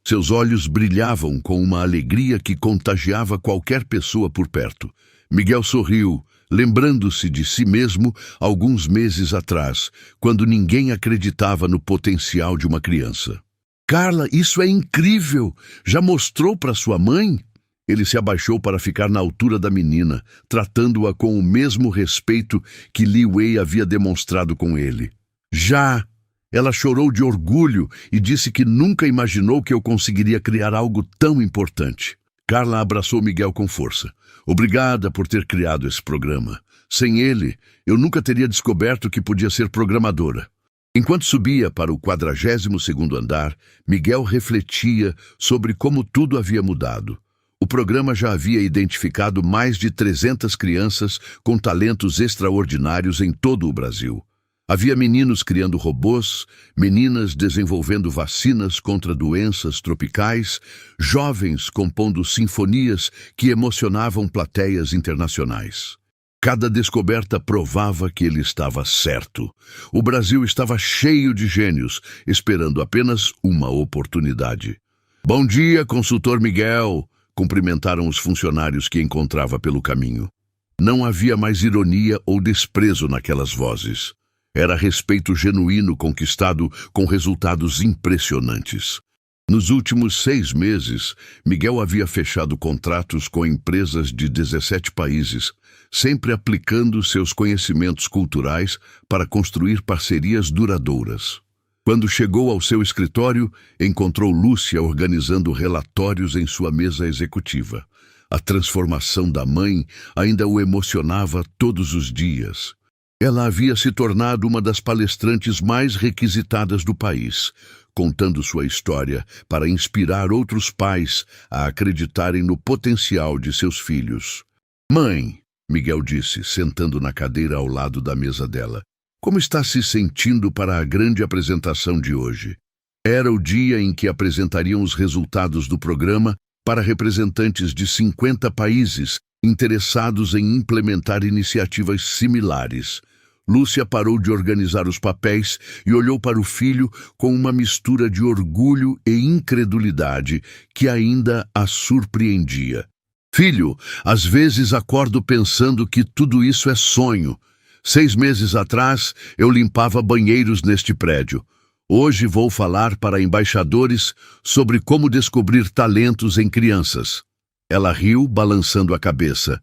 Seus olhos brilhavam com uma alegria que contagiava qualquer pessoa por perto. Miguel sorriu, lembrando-se de si mesmo alguns meses atrás, quando ninguém acreditava no potencial de uma criança. Carla, isso é incrível! Já mostrou para sua mãe? Ele se abaixou para ficar na altura da menina, tratando-a com o mesmo respeito que Li Wei havia demonstrado com ele. Já! Ela chorou de orgulho e disse que nunca imaginou que eu conseguiria criar algo tão importante. Carla abraçou Miguel com força. Obrigada por ter criado esse programa. Sem ele, eu nunca teria descoberto que podia ser programadora. Enquanto subia para o 42º andar, Miguel refletia sobre como tudo havia mudado. O programa já havia identificado mais de 300 crianças com talentos extraordinários em todo o Brasil. Havia meninos criando robôs, meninas desenvolvendo vacinas contra doenças tropicais, jovens compondo sinfonias que emocionavam plateias internacionais. Cada descoberta provava que ele estava certo. O Brasil estava cheio de gênios, esperando apenas uma oportunidade. Bom dia, consultor Miguel! Cumprimentaram os funcionários que encontrava pelo caminho. Não havia mais ironia ou desprezo naquelas vozes. Era respeito genuíno conquistado com resultados impressionantes. Nos últimos 6 meses, Miguel havia fechado contratos com empresas de 17 países, sempre aplicando seus conhecimentos culturais para construir parcerias duradouras. Quando chegou ao seu escritório, encontrou Lúcia organizando relatórios em sua mesa executiva. A transformação da mãe ainda o emocionava todos os dias. Ela havia se tornado uma das palestrantes mais requisitadas do país, contando sua história para inspirar outros pais a acreditarem no potencial de seus filhos. Mãe, Miguel disse, sentando na cadeira ao lado da mesa dela, como está se sentindo para a grande apresentação de hoje? Era o dia em que apresentariam os resultados do programa para representantes de 50 países interessados em implementar iniciativas similares. Lúcia parou de organizar os papéis e olhou para o filho com uma mistura de orgulho e incredulidade que ainda a surpreendia. Filho, às vezes acordo pensando que tudo isso é sonho. 6 meses atrás, eu limpava banheiros neste prédio. Hoje vou falar para embaixadores sobre como descobrir talentos em crianças. Ela riu, balançando a cabeça.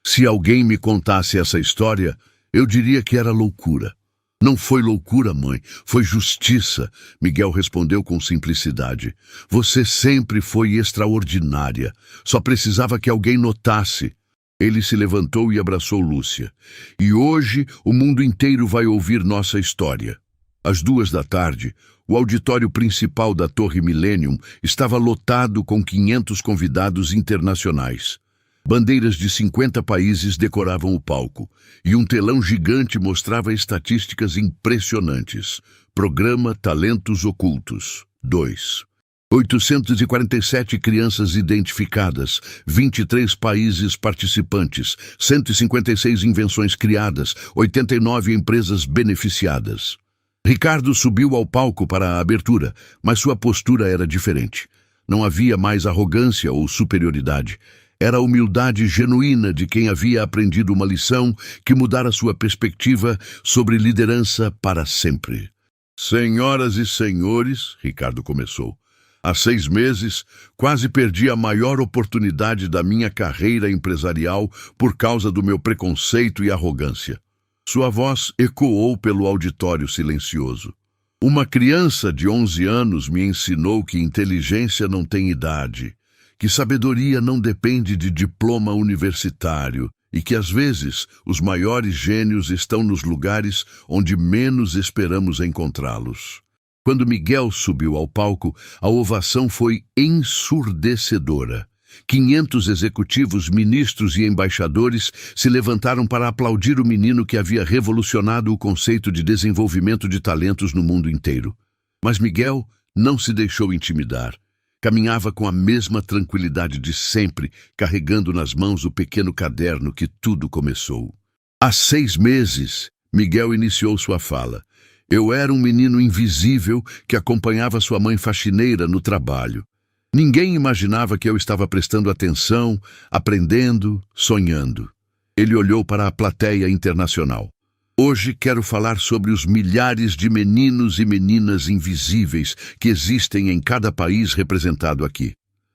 Se alguém me contasse essa história, eu diria que era loucura. Não foi loucura, mãe, foi justiça, Miguel respondeu com simplicidade. Você sempre foi extraordinária. Só precisava que alguém notasse. Ele se levantou e abraçou Lúcia. E hoje o mundo inteiro vai ouvir nossa história. Às 14h, o auditório principal da Torre Millennium estava lotado com 500 convidados internacionais. Bandeiras de 50 países decoravam o palco, e um telão gigante mostrava estatísticas impressionantes. Programa Talentos Ocultos 2. 847 crianças identificadas, 23 países participantes, 156 invenções criadas, 89 empresas beneficiadas. Ricardo subiu ao palco para a abertura, mas sua postura era diferente. Não havia mais arrogância ou superioridade. Era a humildade genuína de quem havia aprendido uma lição que mudara sua perspectiva sobre liderança para sempre. Senhoras e senhores, Ricardo começou. Há 6 meses, quase perdi a maior oportunidade da minha carreira empresarial por causa do meu preconceito e arrogância. Sua voz ecoou pelo auditório silencioso. Uma criança de 11 anos me ensinou que inteligência não tem idade, que sabedoria não depende de diploma universitário e que, às vezes, os maiores gênios estão nos lugares onde menos esperamos encontrá-los. Quando Miguel subiu ao palco, a ovação foi ensurdecedora. 500 executivos, ministros e embaixadores se levantaram para aplaudir o menino que havia revolucionado o conceito de desenvolvimento de talentos no mundo inteiro. Mas Miguel não se deixou intimidar. Caminhava com a mesma tranquilidade de sempre, carregando nas mãos o pequeno caderno que tudo começou. Há 6 meses, Miguel iniciou sua fala. Eu era um menino invisível que acompanhava sua mãe faxineira no trabalho. Ninguém imaginava que eu estava prestando atenção, aprendendo, sonhando. Ele olhou para a plateia internacional. Hoje quero falar sobre os milhares de meninos e meninas invisíveis que existem em cada país representado aqui.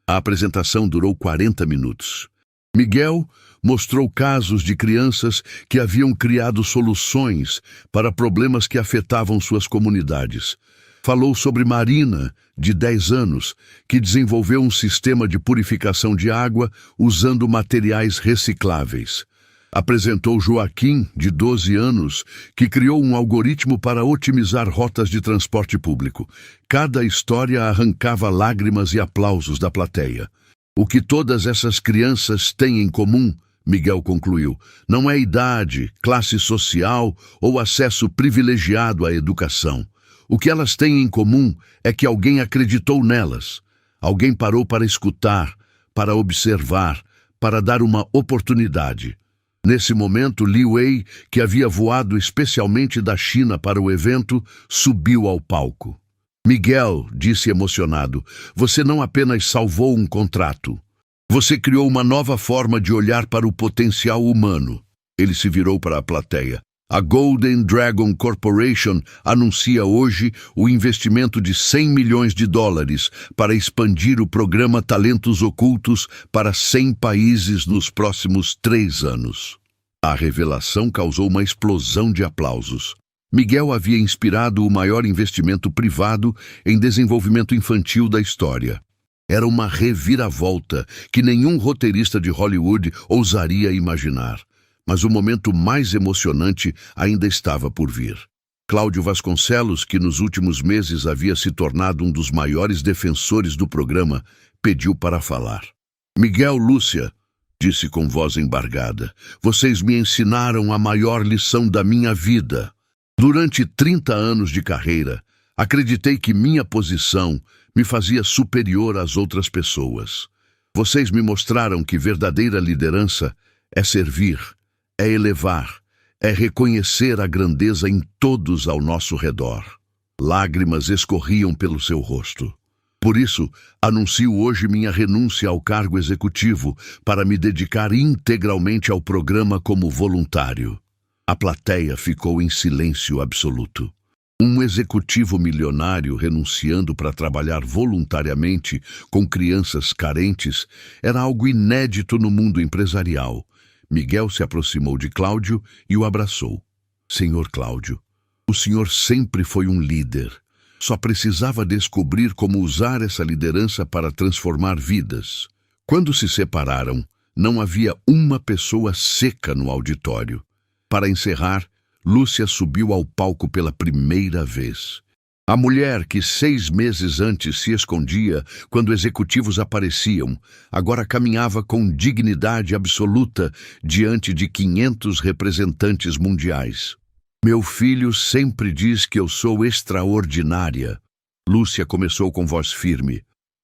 A apresentação durou 40 minutos. Miguel mostrou casos de crianças que haviam criado soluções para problemas que afetavam suas comunidades. Falou sobre Marina, de 10 anos, que desenvolveu um sistema de purificação de água usando materiais recicláveis. Apresentou Joaquim, de 12 anos, que criou um algoritmo para otimizar rotas de transporte público. Cada história arrancava lágrimas e aplausos da plateia. O que todas essas crianças têm em comum, Miguel concluiu, não é idade, classe social ou acesso privilegiado à educação. O que elas têm em comum é que alguém acreditou nelas. Alguém parou para escutar, para observar, para dar uma oportunidade. Nesse momento, Li Wei, que havia voado especialmente da China para o evento, subiu ao palco. Miguel, disse emocionado, você não apenas salvou um contrato. Você criou uma nova forma de olhar para o potencial humano. Ele se virou para a plateia. A Golden Dragon Corporation anuncia hoje o investimento de $100 milhões para expandir o programa Talentos Ocultos para 100 países nos próximos 3 anos. A revelação causou uma explosão de aplausos. Miguel havia inspirado o maior investimento privado em desenvolvimento infantil da história. Era uma reviravolta que nenhum roteirista de Hollywood ousaria imaginar. Mas o momento mais emocionante ainda estava por vir. Cláudio Vasconcelos, que nos últimos meses havia se tornado um dos maiores defensores do programa, pediu para falar. Miguel, Lúcia, disse com voz embargada, vocês me ensinaram a maior lição da minha vida. Durante 30 anos de carreira, acreditei que minha posição me fazia superior às outras pessoas. Vocês me mostraram que verdadeira liderança é servir, é elevar, é reconhecer a grandeza em todos ao nosso redor. Lágrimas escorriam pelo seu rosto. Por isso, anuncio hoje minha renúncia ao cargo executivo para me dedicar integralmente ao programa como voluntário. A plateia ficou em silêncio absoluto. Um executivo milionário renunciando para trabalhar voluntariamente com crianças carentes era algo inédito no mundo empresarial. Miguel se aproximou de Cláudio e o abraçou. Senhor Cláudio, o senhor sempre foi um líder. Só precisava descobrir como usar essa liderança para transformar vidas. Quando se separaram, não havia uma pessoa seca no auditório. Para encerrar, Lúcia subiu ao palco pela primeira vez. A mulher que 6 meses antes se escondia quando executivos apareciam, agora caminhava com dignidade absoluta diante de 500 representantes mundiais. Meu filho sempre diz que eu sou extraordinária. Lúcia começou com voz firme.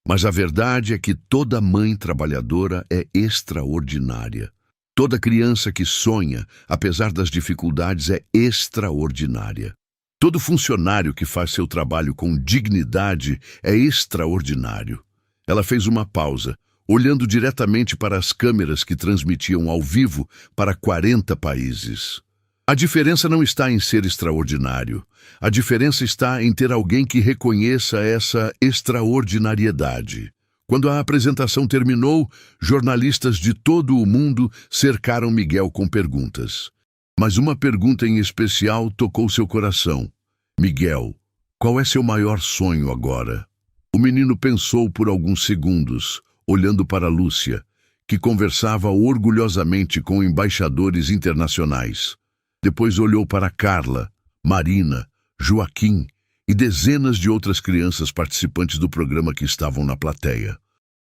Mas a verdade é que toda mãe trabalhadora é extraordinária. Toda criança que sonha, apesar das dificuldades, é extraordinária. Todo funcionário que faz seu trabalho com dignidade é extraordinário. Ela fez uma pausa, olhando diretamente para as câmeras que transmitiam ao vivo para 40 países. A diferença não está em ser extraordinário. A diferença está em ter alguém que reconheça essa extraordinariedade. Quando a apresentação terminou, jornalistas de todo o mundo cercaram Miguel com perguntas. Mas uma pergunta em especial tocou seu coração. Miguel, qual é seu maior sonho agora? O menino pensou por alguns segundos, olhando para Lúcia, que conversava orgulhosamente com embaixadores internacionais. Depois olhou para Carla, Marina, Joaquim e dezenas de outras crianças participantes do programa que estavam na plateia.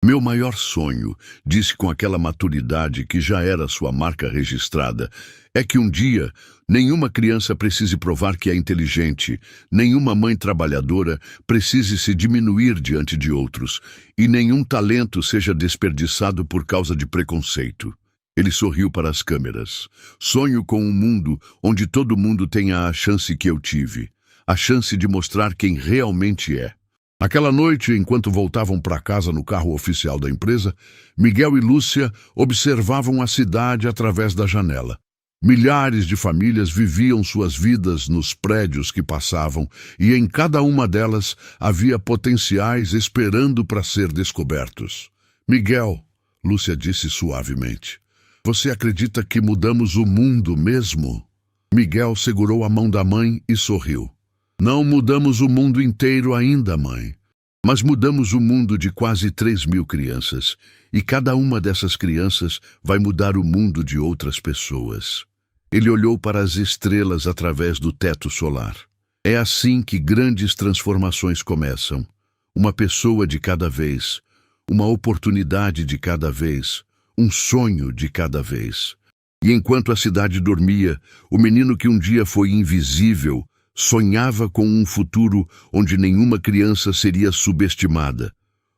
Meu maior sonho, disse com aquela maturidade que já era sua marca registrada, é que um dia nenhuma criança precise provar que é inteligente, nenhuma mãe trabalhadora precise se diminuir diante de outros e nenhum talento seja desperdiçado por causa de preconceito. Ele sorriu para as câmeras. Sonho com um mundo onde todo mundo tenha a chance que eu tive, a chance de mostrar quem realmente é. Aquela noite, enquanto voltavam para casa no carro oficial da empresa, Miguel e Lúcia observavam a cidade através da janela. Milhares de famílias viviam suas vidas nos prédios que passavam e em cada uma delas havia potenciais esperando para ser descobertos. Miguel, Lúcia disse suavemente, você acredita que mudamos o mundo mesmo? Miguel segurou a mão da mãe e sorriu. Não mudamos o mundo inteiro ainda, mãe. Mas mudamos o mundo de quase 3.000 crianças. E cada uma dessas crianças vai mudar o mundo de outras pessoas. Ele olhou para as estrelas através do teto solar. É assim que grandes transformações começam. Uma pessoa de cada vez. Uma oportunidade de cada vez. Um sonho de cada vez. E enquanto a cidade dormia, o menino que um dia foi invisível sonhava com um futuro onde nenhuma criança seria subestimada,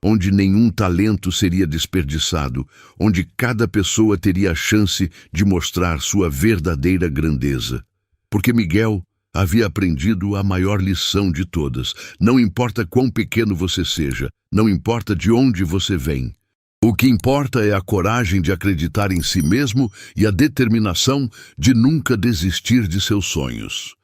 onde nenhum talento seria desperdiçado, onde cada pessoa teria a chance de mostrar sua verdadeira grandeza. Porque Miguel havia aprendido a maior lição de todas. Não importa quão pequeno você seja, não importa de onde você vem. O que importa é a coragem de acreditar em si mesmo e a determinação de nunca desistir de seus sonhos.